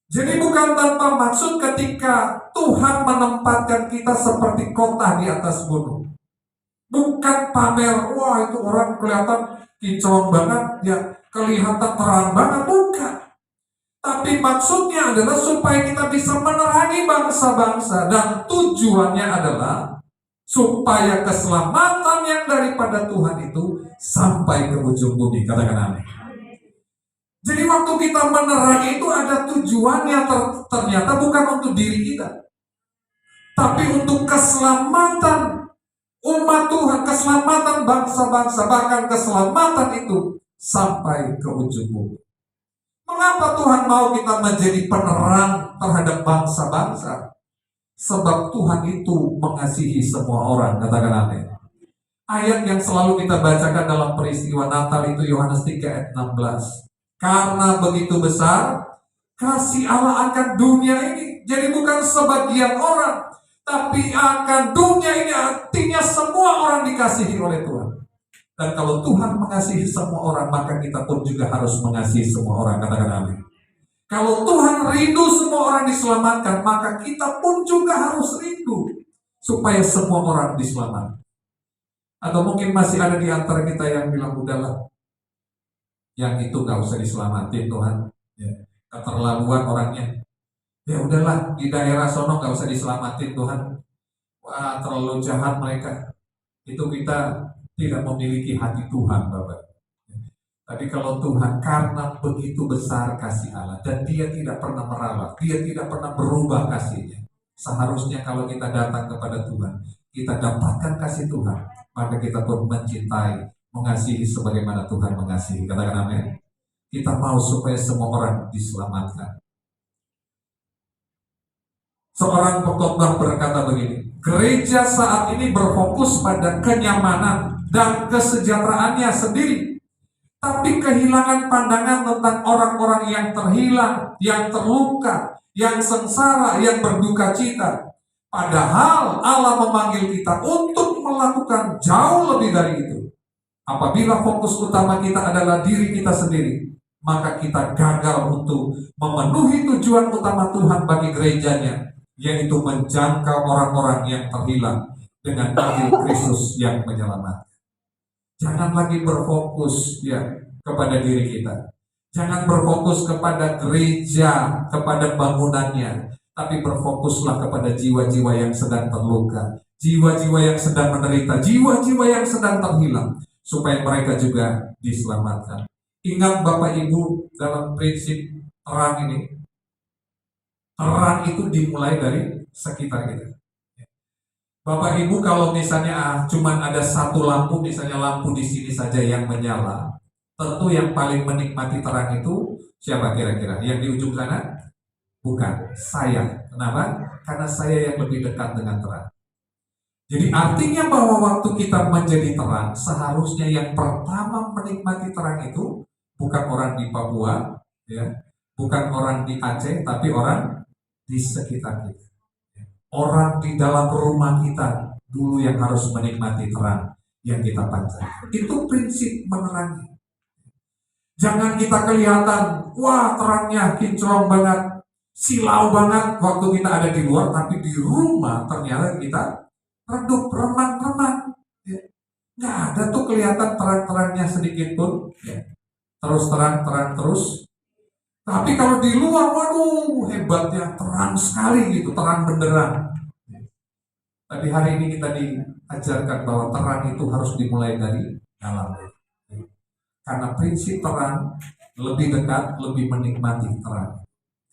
Jadi bukan tanpa maksud ketika Tuhan menempatkan kita seperti kota di atas gunung. Bukan pamer, wah itu orang kelihatan kinclong banget, ya kelihatan terang banget, bukan. Tapi maksudnya adalah supaya kita bisa menerangi bangsa-bangsa, dan tujuannya adalah supaya keselamatan yang daripada Tuhan itu sampai ke ujung bumi. Katakan amin. Jadi waktu kita menerangi itu ada tujuannya, ternyata bukan untuk diri kita, tapi untuk keselamatan umat Tuhan, keselamatan bangsa-bangsa, bahkan keselamatan itu sampai ke ujung bumi. Mengapa Tuhan mau kita menjadi penerang terhadap bangsa-bangsa? Sebab Tuhan itu mengasihi semua orang. Katakan amin. Ayat yang selalu kita bacakan dalam peristiwa Natal itu Yohanes 3 ayat 16. Karena begitu besar kasih Allah akan dunia ini. Jadi bukan sebagian orang, tapi akan dunia ini, artinya semua orang dikasihi oleh Tuhan. Dan kalau Tuhan mengasihi semua orang, maka kita pun juga harus mengasihi semua orang. Katakan amin. Kalau Tuhan rindu semua orang diselamatkan, maka kita pun juga harus rindu supaya semua orang diselamatkan. Atau mungkin masih ada di antara kita yang bilang, udahlah, yang itu gak usah diselamatin Tuhan, ya, keterlaluan orangnya. Ya udahlah, di daerah sono gak usah diselamatin Tuhan. Wah, terlalu jahat mereka. Itu kita tidak memiliki hati Tuhan, Bapak. Tapi kalau Tuhan, karena begitu besar kasih Allah, dan Dia tidak pernah meralat, Dia tidak pernah berubah kasihnya. Seharusnya kalau kita datang kepada Tuhan, kita dapatkan kasih Tuhan, maka kita pun mencintai, mengasihi sebagaimana Tuhan mengasihi. Katakan amin. Kita mau supaya semua orang diselamatkan. Seorang pengkhotbah berkata begini, gereja saat ini berfokus pada kenyamanan dan kesejahteraannya sendiri, tapi kehilangan pandangan tentang orang-orang yang terhilang, yang terluka, yang sengsara, yang berduka cita. Padahal Allah memanggil kita untuk melakukan jauh lebih dari itu. Apabila fokus utama kita adalah diri kita sendiri, maka kita gagal untuk memenuhi tujuan utama Tuhan bagi gerejanya, yaitu menjangkau orang-orang yang terhilang dengan Injil Kristus yang menyelamatkan. Jangan lagi berfokus ya kepada diri kita. Jangan berfokus kepada gereja, kepada bangunannya, tapi berfokuslah kepada jiwa-jiwa yang sedang terluka, jiwa-jiwa yang sedang menderita, jiwa-jiwa yang sedang terhilang, supaya mereka juga diselamatkan. Ingat Bapak Ibu, dalam prinsip terang ini, terang itu dimulai dari sekitar kita. Bapak Ibu, kalau misalnya cuman ada satu lampu, misalnya lampu di sini saja yang menyala, tentu yang paling menikmati terang itu siapa kira-kira? Yang di ujung sana? Bukan, saya. Kenapa? Karena saya yang lebih dekat dengan terang. Jadi artinya bahwa waktu kita menjadi terang, seharusnya yang pertama menikmati terang itu bukan orang di Papua, ya, bukan orang di Aceh, tapi orang di sekitar kita. Orang di dalam rumah kita dulu yang harus menikmati terang yang kita pancarkan. Itu prinsip menerangi. Jangan kita kelihatan, wah terangnya kinclong banget, silau banget waktu kita ada di luar, tapi di rumah ternyata kita redup, remang-remang. Ya. Nggak ada tuh kelihatan terang-terangnya sedikit pun. Ya. Terus terang terus. Tapi kalau di luar, waduh hebatnya, terang sekali gitu, terang benderang. Tapi hari ini kita diajarkan bahwa terang itu harus dimulai dari dalam. Karena prinsip terang lebih dekat, lebih menikmati terang.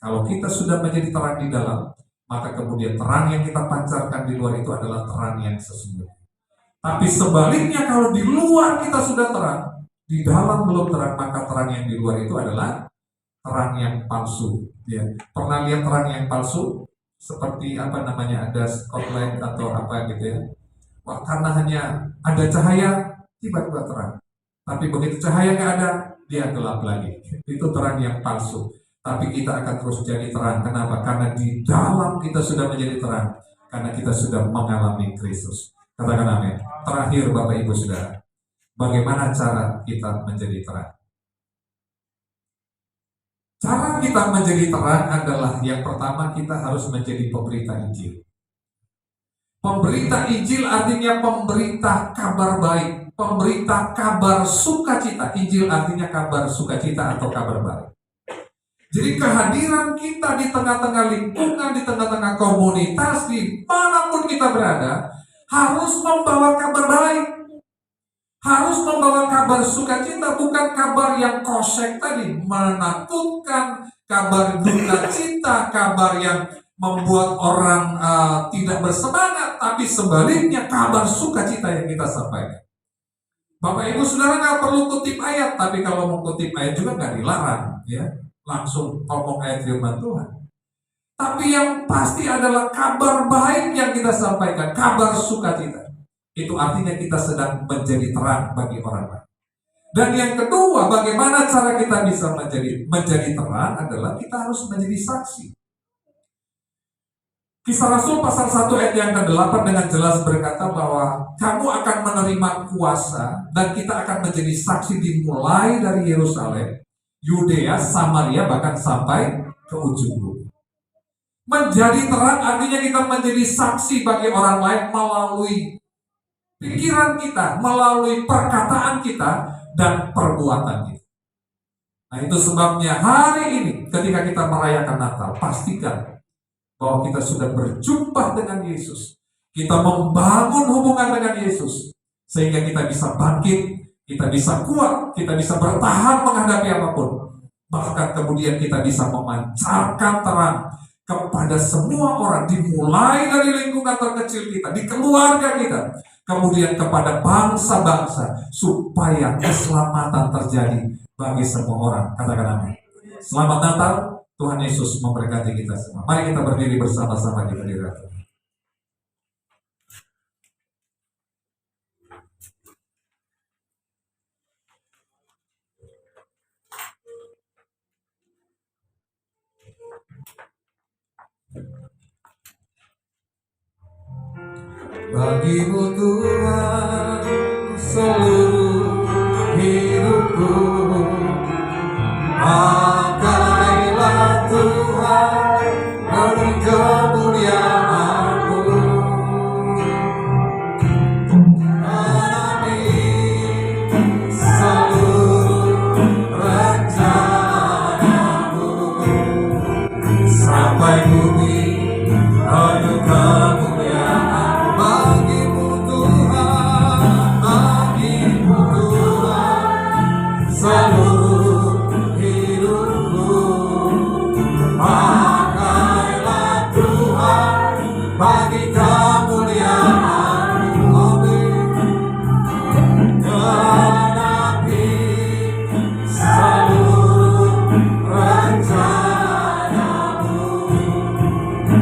Kalau kita sudah menjadi terang di dalam, maka kemudian terang yang kita pancarkan di luar itu adalah terang yang sesungguhnya. Tapi sebaliknya, kalau di luar kita sudah terang, di dalam belum terang, maka terang yang di luar itu adalah terang yang palsu. Ya. Pernah lihat terang yang palsu? Seperti apa namanya, ada spotlight atau apa gitu ya. Wah, karena hanya ada cahaya, tiba-tiba terang. Tapi begitu cahaya nggak ada, dia gelap lagi. Itu terang yang palsu. Tapi kita akan terus jadi terang. Kenapa? Karena di dalam kita sudah menjadi terang. Karena kita sudah mengalami Kristus. Katakan amin. Terakhir Bapak Ibu Saudara, bagaimana cara kita menjadi terang? Cara kita menjadi terang adalah yang pertama, kita harus menjadi pemberita Injil. Pemberita Injil artinya pemberita kabar baik, pemberita kabar sukacita. Injil artinya kabar sukacita atau kabar baik. Jadi kehadiran kita di tengah-tengah lingkungan, di tengah-tengah komunitas, di manapun kita berada, harus membawa kabar baik. Harus membawa kabar sukacita, bukan kabar yang kosek tadi, menakutkan, kabar duka cita, kabar yang membuat orang tidak bersemangat, tapi sebaliknya kabar sukacita yang kita sampaikan. Bapak Ibu Saudara nggak perlu kutip ayat, tapi kalau mau kutip ayat juga nggak dilarang, ya, langsung ngomong ayat firman Tuhan. Tapi yang pasti adalah kabar baik yang kita sampaikan, kabar sukacita. Itu artinya kita sedang menjadi terang bagi orang lain. Dan yang kedua, bagaimana cara kita bisa menjadi terang adalah kita harus menjadi saksi. Kisah Rasul pasal 1 ayat yang ke-8 dengan jelas berkata bahwa kamu akan menerima kuasa dan kita akan menjadi saksi dimulai dari Yerusalem, Yudea, Samaria, bahkan sampai ke ujung bumi. Menjadi terang artinya kita menjadi saksi bagi orang lain melalui pikiran kita, melalui perkataan kita, dan perbuatan kita. Nah, itu sebabnya hari ini ketika kita merayakan Natal, pastikan bahwa kita sudah berjumpa dengan Yesus. Kita membangun hubungan dengan Yesus, sehingga kita bisa bangkit, kita bisa kuat, kita bisa bertahan menghadapi apapun. Bahkan kemudian kita bisa memancarkan terang kepada semua orang, dimulai dari lingkungan terkecil kita, di keluarga kita, kemudian kepada bangsa-bangsa, supaya keselamatan terjadi bagi semua orang. Katakan amin. Selamat Natal, Tuhan Yesus memberkati kita semua. Mari kita berdiri bersama-sama di hadirat Tuhan. Bagimu Tuhan seluruh hidupku, pakailah Tuhan penuh kemuliaan-Mu. Alami seluruh rencana-Mu sampai bumi penuh kemuliaan. Seluruh hidupku, pakailah Tuhan bagi kemuliaan-Mu. Genapi seluruh rencana-Mu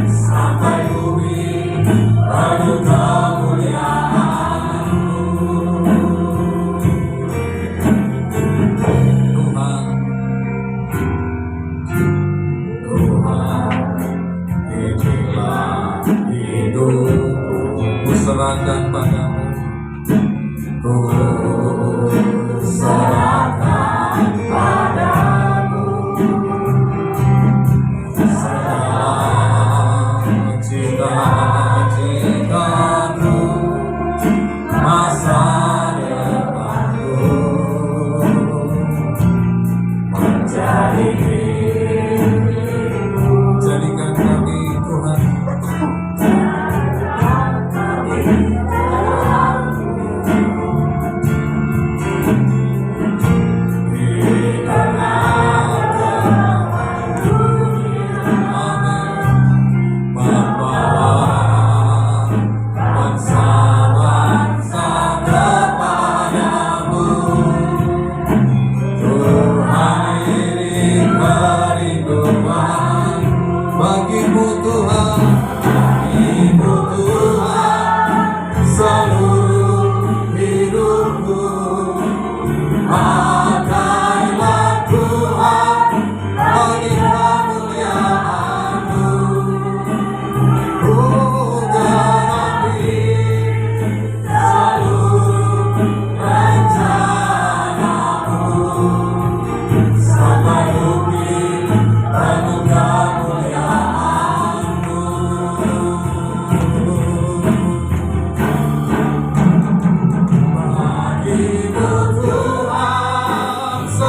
sampai bumi penuh kemuliaan-Mu.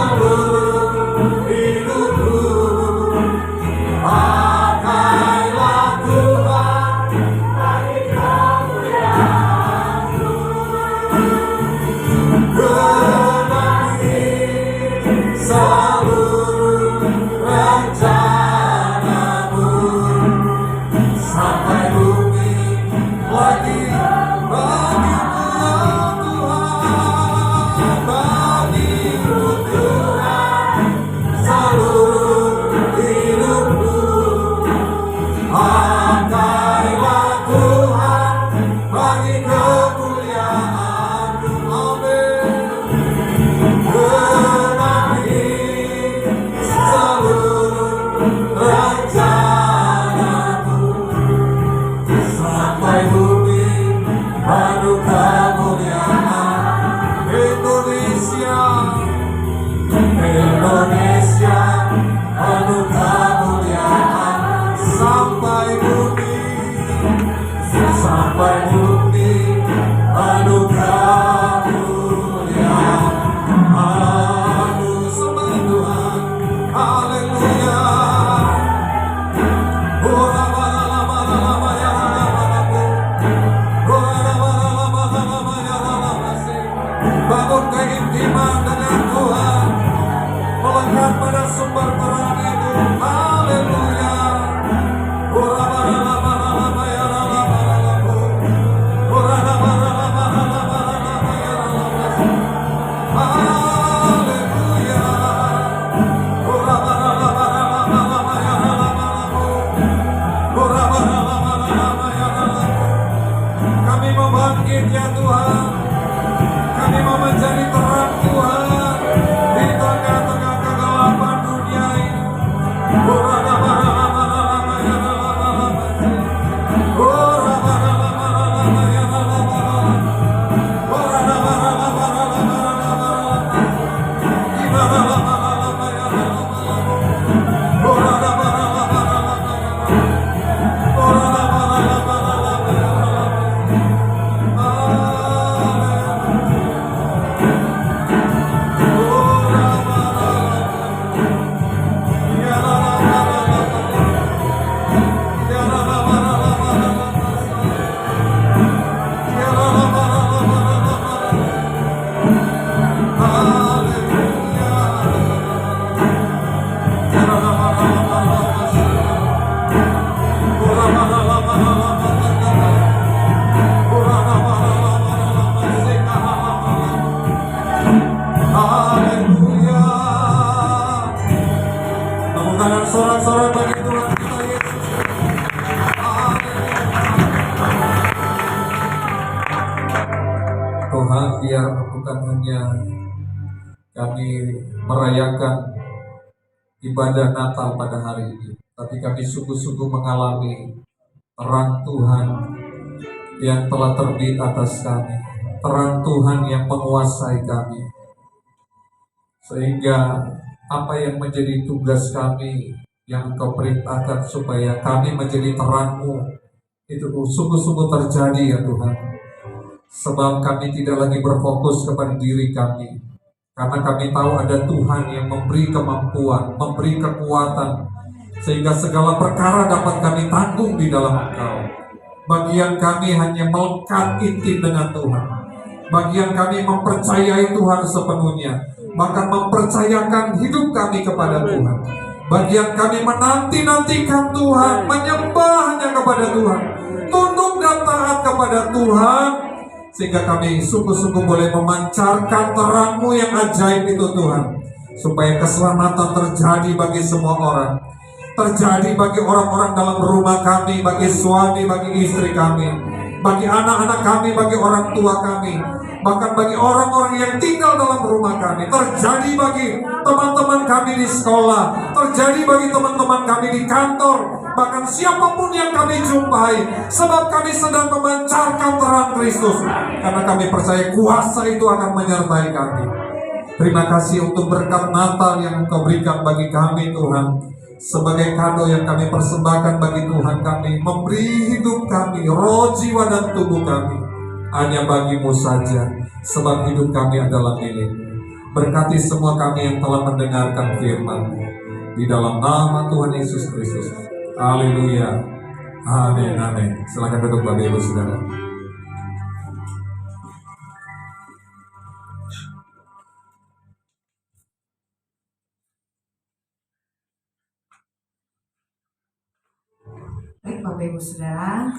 seluruh hidupku. Pakailah Tuhan bagi kemuliaan-Mu. Genapi seluruh rencana-Mu sampai bumi lagi bagimu Tuhan, bagimu Tuhan seluruh hidupku. Pakailah Tuhan bagi kemuliaan-Mu. Amin. Genapi seluruh rencana-Mu sampai bumi penuh kemuliaan. Indonesia, Indonesia penuh kemuliaan sampai bumi penuh kemuliaan. Sembah Tuhan, haleluya. Bangun keintiman dengan Tuhan, melekat pada sumber terang itu. Haleluya. Kami mau bangkit ya Tuhan. Kami mau menjadi terang Tuhan di tengah-tengah kegelapan dunia ini. Haleluya. Tepuk tangan sorak-sorak bagi Tuhan kita Yesus. Tuhan, biar bukan hanya kami merayakan ibadah Natal pada hari ini, tapi kami sungguh-sungguh mengalami terang Tuhan yang telah terbit atas kami, terang Tuhan yang menguasai kami, sehingga apa yang menjadi tugas kami yang Engkau perintahkan supaya kami menjadi terang-Mu itu sungguh-sungguh terjadi ya Tuhan. Sebab kami tidak lagi berfokus kepada diri kami, karena kami tahu ada Tuhan yang memberi kemampuan, memberi kekuatan, sehingga segala perkara dapat kami tanggung di dalam Engkau. Bagian kami hanya melekat intim dengan Tuhan. Bagian kami mempercayai Tuhan sepenuhnya, bahkan mempercayakan hidup kami kepada Tuhan. Bagian kami menanti-nantikan Tuhan, menyembah hanya kepada Tuhan, tunduk dan taat kepada Tuhan, sehingga kami sungguh-sungguh boleh memancarkan terang-Mu yang ajaib itu Tuhan, supaya keselamatan terjadi bagi semua orang, terjadi bagi orang-orang dalam rumah kami, bagi suami, bagi istri kami, bagi anak-anak kami, bagi orang tua kami, bahkan bagi orang-orang yang tinggal dalam rumah kami, terjadi bagi teman-teman kami di sekolah, terjadi bagi teman-teman kami di kantor, bahkan siapapun yang kami jumpai, sebab kami sedang memancarkan terang Kristus, karena kami percaya kuasa itu akan menyertai kami. Terima kasih untuk berkat Natal yang Engkau berikan bagi kami Tuhan, sebagai kado yang kami persembahkan bagi Tuhan kami, memberi hidup kami, roh, jiwa, dan tubuh kami hanya bagi-Mu saja, sebab hidup kami adalah milik-Mu. Berkati semua kami yang telah mendengarkan firman-Mu. Di dalam nama Tuhan Yesus Kristus. Haleluya. Amin, amin. Silakan duduk Bapak Ibu Saudara. Baik Bapak Ibu Saudara,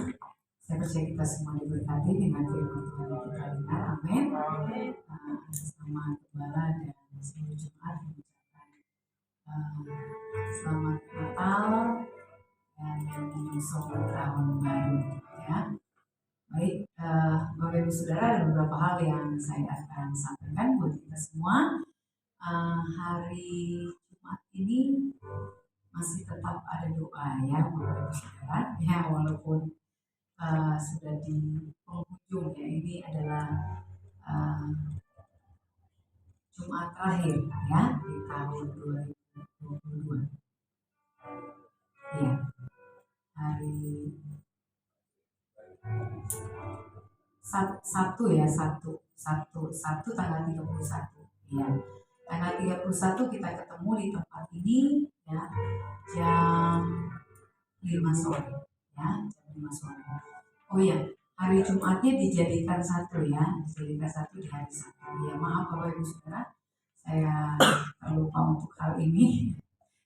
saya percaya kita semua diberkati dengan firman Tuhan yang kita dengar. Amin. Selamat Gembala dan seluruh jemaat mengucapkan selamat Natal dan menyongsong tahun baru. Ya, baik Bapak Ibu Saudara, ada beberapa hal yang saya akan sampaikan buat kita semua. Hari Jumat ini masih tetap ada doa ya Bapak Ibu Saudara, ya walaupun sudah di penghujung ya, ini adalah Jumat terakhir ya di tahun 2022 ya, hari Sabtu ya, Sabtu tanggal 31 ya, tanggal 31 kita ketemu di tempat ini ya jam 5 sore ya, jam 5 sore. Oh ya, hari Jumatnya dijadikan satu ya, dijadikan satu di hari Sabtu ya. Maaf Bapak Ibu Saudara, saya lupa untuk hal ini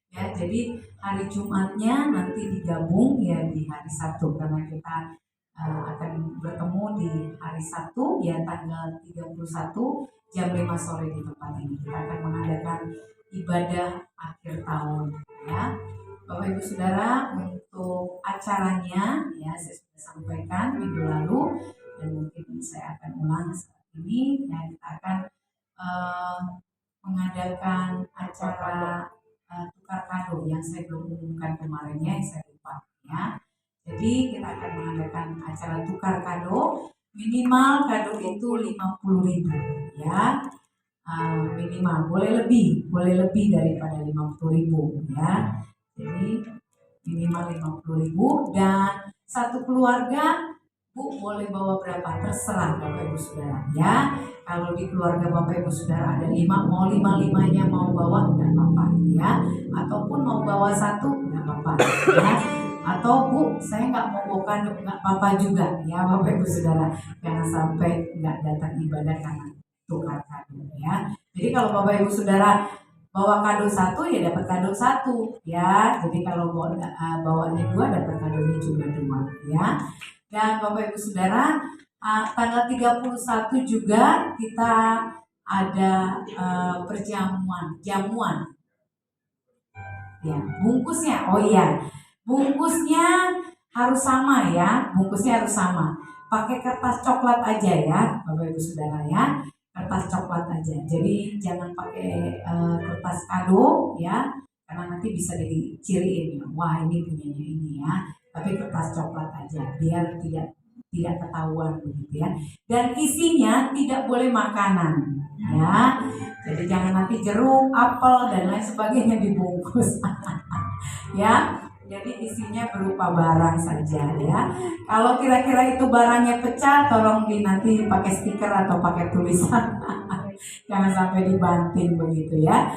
ya. Jadi hari Jumatnya nanti digabung ya di hari Sabtu, karena kita akan bertemu di hari Sabtu ya tanggal 31 jam 5 sore di tempat ini. Kita akan mengadakan ibadah akhir tahun ya. Bapak Ibu Saudara, untuk acaranya ya saya sudah sampaikan minggu lalu dan mungkin saya akan ulang saat ini ya. Kita akan mengadakan acara tukar kado yang saya belum umumkan kemarinnya, yang saya lupa ya. Jadi kita akan mengadakan acara tukar kado, minimal kado itu 50.000 ya. Minimal, boleh lebih daripada 50.000 ya. Jadi minimal 50.000, dan satu keluarga Bu boleh bawa berapa terserah Bapak Ibu Saudara ya. Kalau di keluarga Bapak Ibu Saudara ada 5, mau 5-5-nya mau bawa nggak apa-apa ya, ataupun mau bawa satu nggak apa-apa ya, atau Bu saya nggak mau bawa kado nggak apa-apa juga ya Bapak Ibu Saudara. Jangan sampai nggak datang ibadah karena tukar kado ya. Jadi kalau Bapak Ibu Saudara bawa kado satu ya dapat kado satu ya. Jadi kalau bawanya 2 dapat kadonya juga 2 ya. Dan Bapak Ibu Saudara, tanggal 31 juga kita ada jamuan ya. Bungkusnya, oh iya, bungkusnya harus sama ya, bungkusnya harus sama. Pakai kertas coklat aja ya Bapak Ibu Saudara ya, kertas coklat aja. Jadi jangan pakai kertas kado ya, karena nanti bisa diciriin ya, wah ini punyanya ini ya. Tapi kertas coklat aja biar tidak ketahuan begitu ya. Dan isinya tidak boleh makanan ya. Jadi jangan nanti jeruk, apel dan lain sebagainya dibungkus ya. Jadi isinya berupa barang saja ya. Kalau kira-kira itu barangnya pecah, tolong nanti pakai stiker atau pakai tulisan. Jangan sampai dibanting begitu ya.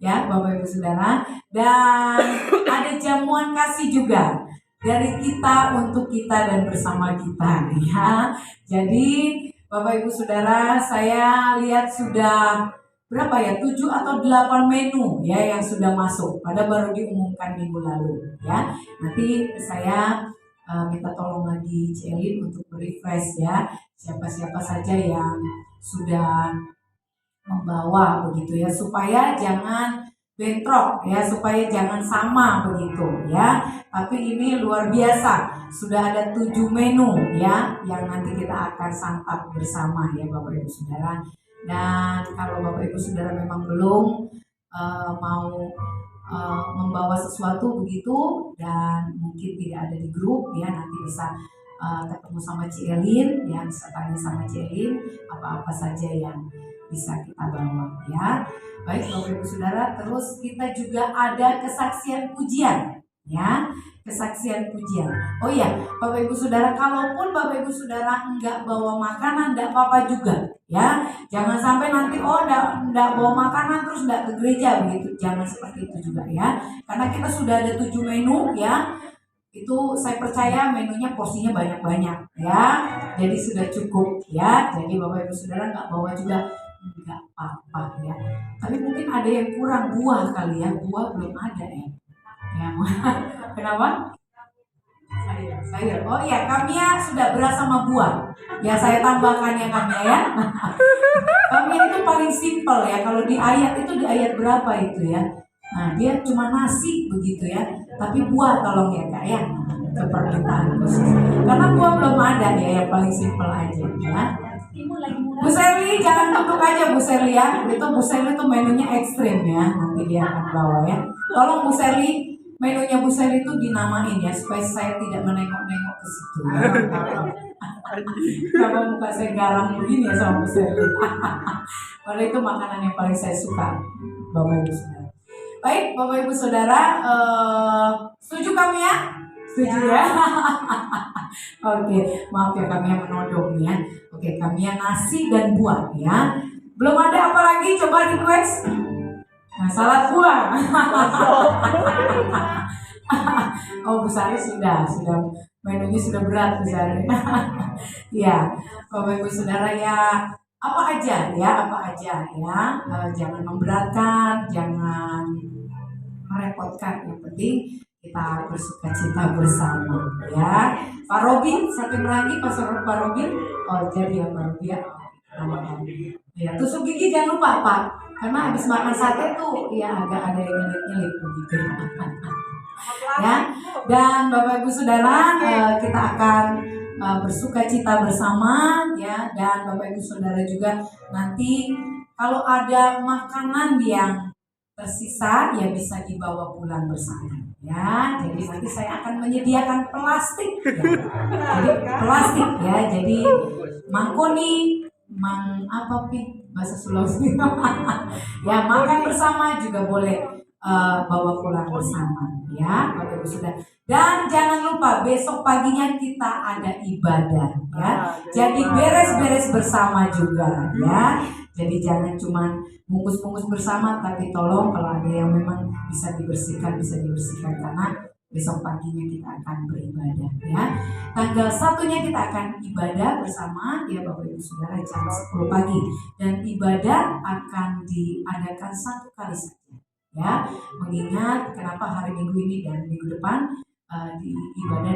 Ya Bapak Ibu Saudara. Dan ada jamuan kasih juga dari kita untuk kita dan bersama kita ya. Jadi Bapak Ibu Saudara, saya lihat sudah berapa ya, 7 atau 8 menu ya yang sudah masuk, pada baru diumumkan minggu lalu ya. Nanti saya minta tolong lagi Celin untuk refresh ya, siapa-siapa saja yang sudah membawa begitu ya, supaya jangan bentrok ya, supaya jangan sama begitu ya. Tapi ini luar biasa, sudah ada 7 menu ya yang nanti kita akan santap bersama ya Bapak Ibu Saudara. Dan kalau Bapak Ibu Saudara memang belum mau membawa sesuatu begitu dan mungkin tidak ada di grup ya, nanti bisa ketemu sama Cielin ya, bisa tanya sama Cielin apa-apa saja yang bisa kita bawa ya. Baik Bapak Ibu Saudara, terus kita juga ada kesaksian pujian ya, kesaksian pujian. Oh iya Bapak Ibu Saudara, kalaupun Bapak Ibu Saudara enggak bawa makanan enggak apa-apa juga ya. Jangan sampai nanti enggak bawa makanan terus enggak ke gereja begitu, jangan seperti itu juga ya. Karena kita sudah ada 7 menu ya, itu saya percaya menunya porsinya banyak-banyak ya, jadi sudah cukup ya. Jadi Bapak Ibu Saudara nggak bawa juga nggak apa-apa ya, tapi mungkin ada yang kurang buah kali ya, buah belum ada ya. Kenapa? Sayur. Oh iya, Kamia sudah beras sama buah. Ya saya tambahkan ya Kamia ya. Kamia itu paling simpel ya. Kalau di ayat itu di ayat berapa itu ya? Nah dia cuma nasi begitu ya. Tapi buah tolong ya Kak ya. Ke permintaan khusus. Karena buah belum ada ya, yang paling simpel aja ya. Bu Serli jangan duduk aja Bu Serli ya. Itu Bu Serli tuh menunya ekstrim ya. Nanti dia akan bawa ya. Tolong Bu Serli, menunya Bu Serli itu dinamain ya supaya saya tidak menengok-nengok ke situ ya. Kalau muka saya garang begini ya sama Bu Serli. Padahal itu makanan yang paling saya suka, Bapak Ibu Saudara. Baik, Bapak Ibu Saudara, setuju kami ya? Setuju ya? Oke, maaf ya kami yang menodong ya. Oke, kami yang nasi dan buah ya. Belum ada apa lagi? Coba request. Nah, salad buah. Oh, Bu Sari sudah menunya sudah berat Bu Sari. Ya, Bapak Ibu Saudara ya, apa aja ya, jangan memberatkan, jangan merepotkan, yang penting kita bersuka cita bersama ya. Pak Robin, sate Merangi, Pak Robin, oh jadi ya Pak Robin ya, ya tusuk gigi jangan lupa Pak, karena habis makan sate tuh ya agak ada yang nyelip-nyelip begitu ya. Dan Bapak Ibu Saudara, kita akan bersuka cita bersama ya. Dan Bapak Ibu Saudara juga nanti kalau ada makanan yang tersisa ya bisa dibawa pulang bersama ya. Jadi nanti saya akan menyediakan plastik ya. Jadi plastik ya. Jadi mangkoni, apa bahasa Sulawesi ya, makan bersama juga boleh bawa pulang bersama ya Bapak Ibu Saudara. Dan jangan lupa besok paginya kita ada ibadah ya. Jadi beres-beres bersama juga ya. Jadi jangan cuma bungkus-bungkus bersama, tapi tolong kalau ada yang memang bisa dibersihkan karena besok paginya kita akan beribadah ya. Tanggal 1-nya kita akan ibadah bersama ya Bapak Ibu Saudara jam 10 pagi. Dan ibadah akan diadakan 1 kali saja ya. Mengingat kenapa hari Minggu ini dan minggu depan ibadah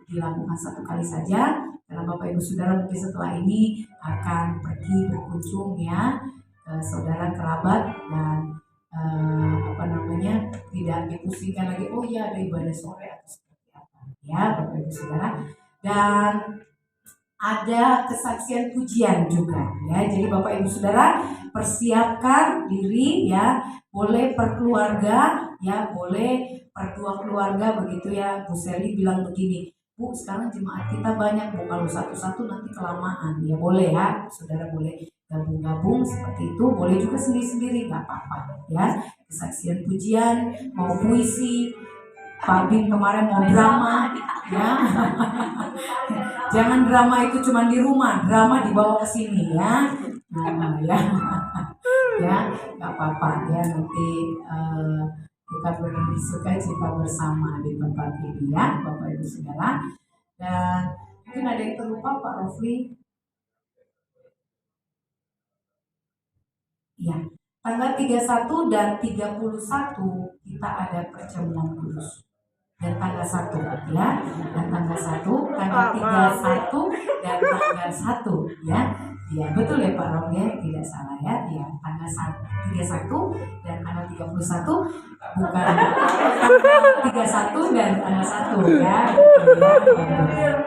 dilakukan 1 kali saja, karena Bapak Ibu Saudara mungkin setelah ini akan pergi berkunjung ya ke saudara kerabat dan tidak dipusingkan lagi, oh ya ada ibadah sore atau seperti apa ya Bapak Ibu Saudara. Dan ada kesaksian pujian juga ya. Jadi Bapak Ibu Saudara persiapkan diri ya, boleh per keluarga ya, boleh per 2 keluarga begitu ya. Bu Seli bilang begini, Bu sekarang jemaat kita banyak Bu, kalau satu-satu nanti kelamaan ya, boleh ya saudara, boleh gabung-gabung seperti itu, boleh juga sendiri-sendiri nggak apa-apa ya. Kesaksian pujian, mau puisi, Pak Bin kemarin mau drama ya. Jangan drama itu cuma di rumah, drama dibawa ke sini ya. Nah, ya. Ya, nggak apa-apa ya, nanti kita bersuka cita bersama di tempat ini ya Bapak Ibu Saudara. Dan mungkin ada yang terlupa Pak Rofli. Ya, tanggal 31 dan 31 kita ada perjamuan kudus. Dan tanggal 1 ya, dan tanggal 1, tanggal 31 dan tanggal 1 ya. Ya betul ya Pak Rom ya, tidak salah ya. Ya tanggal 31 dan tanggal 31, bukan tanggal 31 dan tanggal 1 ya.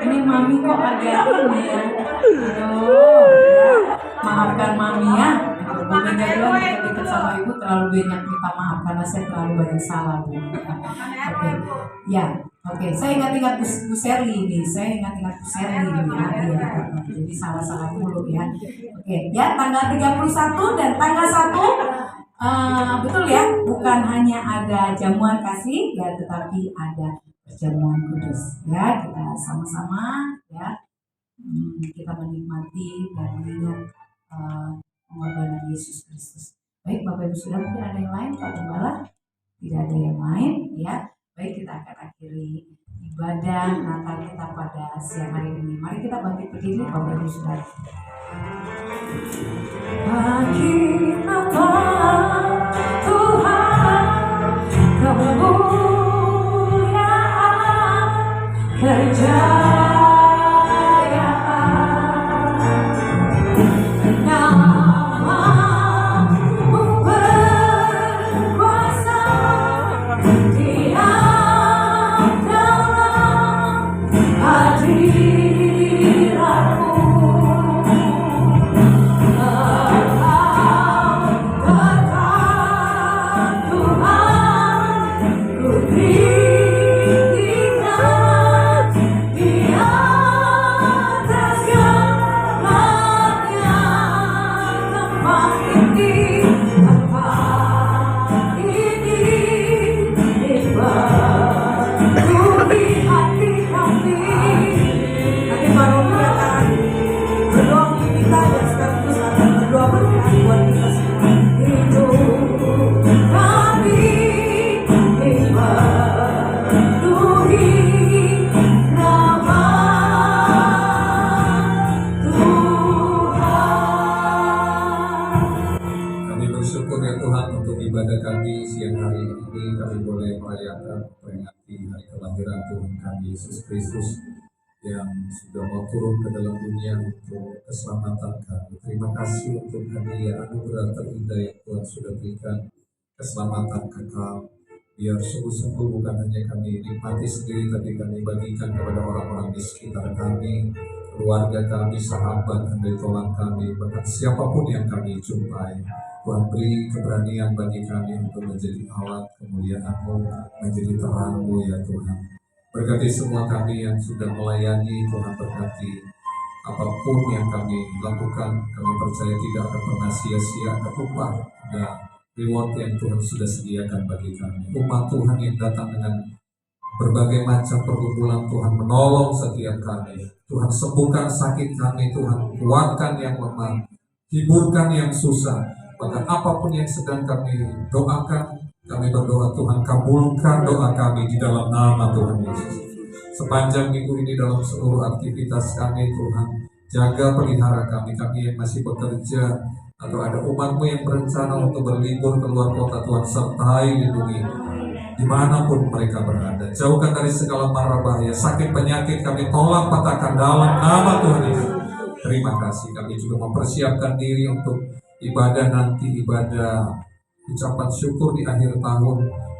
Ini Mami kok agak ini ya. Aduh, ya. Maafkan Mami ya. Bukan jadi kita sama Ibu terlalu banyak minta maaf karena saya terlalu banyak salah Bu. Oke, ya. Oke, saya ingat-ingat Bu Serli ini, Bu Serli ini ya. Jadi salah-salah dulu ya. Oke, ya tanggal 31 dan tanggal 1 betul ya, bukan hanya ada jamuan kasih ya, tetapi ada perjamuan kudus ya. Kita sama-sama ya, kita menikmati dan mengingat pengorbanan Yesus Kristus. Baik Bapak Ibu Saudara, mungkin ada yang lain Pak Gembala? Tidak ada yang lain ya. Baik, kita akan akhiri ibadah Natal kita pada siang hari ini. Mari kita bangkit berdiri Bapak Ibu Saudara. Bagi apa Tuhan kemuliaan kejayaan, namamu berkuasa di dalam hadiratmu. Ibadah kami siang hari ini kami boleh merayakan peringati hari kelahiran Tuhan kami Yesus Kristus yang sudah mau turun ke dalam dunia untuk keselamatan kami. Terima kasih untuk hadiah anugerah terindah yang Tuhan sudah berikan, keselamatan kekal. Biar sungguh-sungguh bukan hanya kami nikmati sendiri, tapi kami bagikan kepada orang-orang di sekitar kami, keluarga kami, sahabat, handai tolong kami, bahkan siapapun yang kami jumpai. Tuhan beri keberanian bagi kami untuk menjadi alat kemuliaan-Mu, menjadi terang-Mu ya Tuhan. Berkati semua kami yang sudah melayani, Tuhan berkati apapun yang kami lakukan, kami percaya tidak akan pernah sia-sia, ada upah, ada reward yang Tuhan sudah sediakan bagi kami. Umat Tuhan yang datang dengan berbagai macam pergumulan, Tuhan menolong setiap kami. Tuhan sembuhkan sakit kami, Tuhan kuatkan yang lemah, hiburkan yang susah. Bahkan apapun yang sedang kami doakan, kami berdoa Tuhan kabulkan doa kami di dalam nama Tuhan Yesus. Sepanjang minggu ini dalam seluruh aktivitas kami Tuhan, jaga pelihara kami yang masih bekerja, atau ada umat-Mu yang berencana untuk berlibur keluar kota, Tuhan sertai lindungi dimanapun mereka berada. Jauhkan dari segala mara bahaya, sakit penyakit kami tolak patahkan dalam nama Tuhan Yesus. Terima kasih, kami juga mempersiapkan diri untuk ibadah nanti, ibadah ucapan syukur di akhir tahun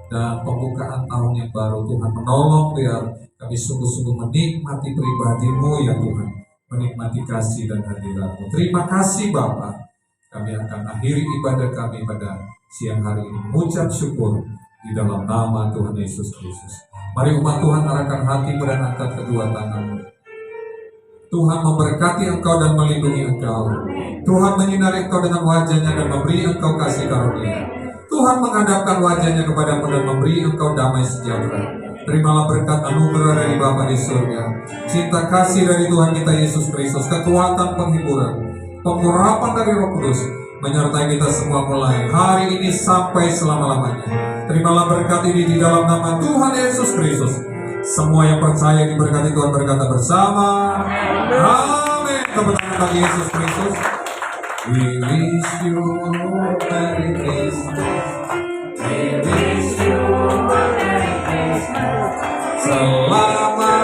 dan pembukaan tahun yang baru. Tuhan menolong biar kami sungguh-sungguh menikmati pribadi-Mu ya Tuhan, menikmati kasih dan hadirat-Mu. Terima kasih Bapa. Kami akan akhiri ibadah kami pada siang hari ini mengucap syukur di dalam nama Tuhan Yesus Kristus. Mari umat Tuhan arahkan hatimu dan angkat kedua tanganmu. Tuhan memberkati engkau dan melindungi engkau. Tuhan menyinari engkau dengan wajah-Nya dan memberi engkau kasih karunia. Tuhan menghadapkan wajah-Nya kepadamu dan memberi engkau damai sejahtera. Terimalah berkat anugerah dari Bapa di surga, cinta kasih dari Tuhan kita Yesus Kristus, kekuatan penghiburan, pengurapan dari Roh Kudus menyertai kita semua mulai hari ini sampai selama-lamanya. Terimalah berkat ini di dalam nama Tuhan Yesus Kristus. Semua yang percaya diberkati Tuhan berkata bersama, amin. Tepuk tangan bagi Yesus Kristus. We wish you Merry Christmas. We wish you Merry Christmas. Selamat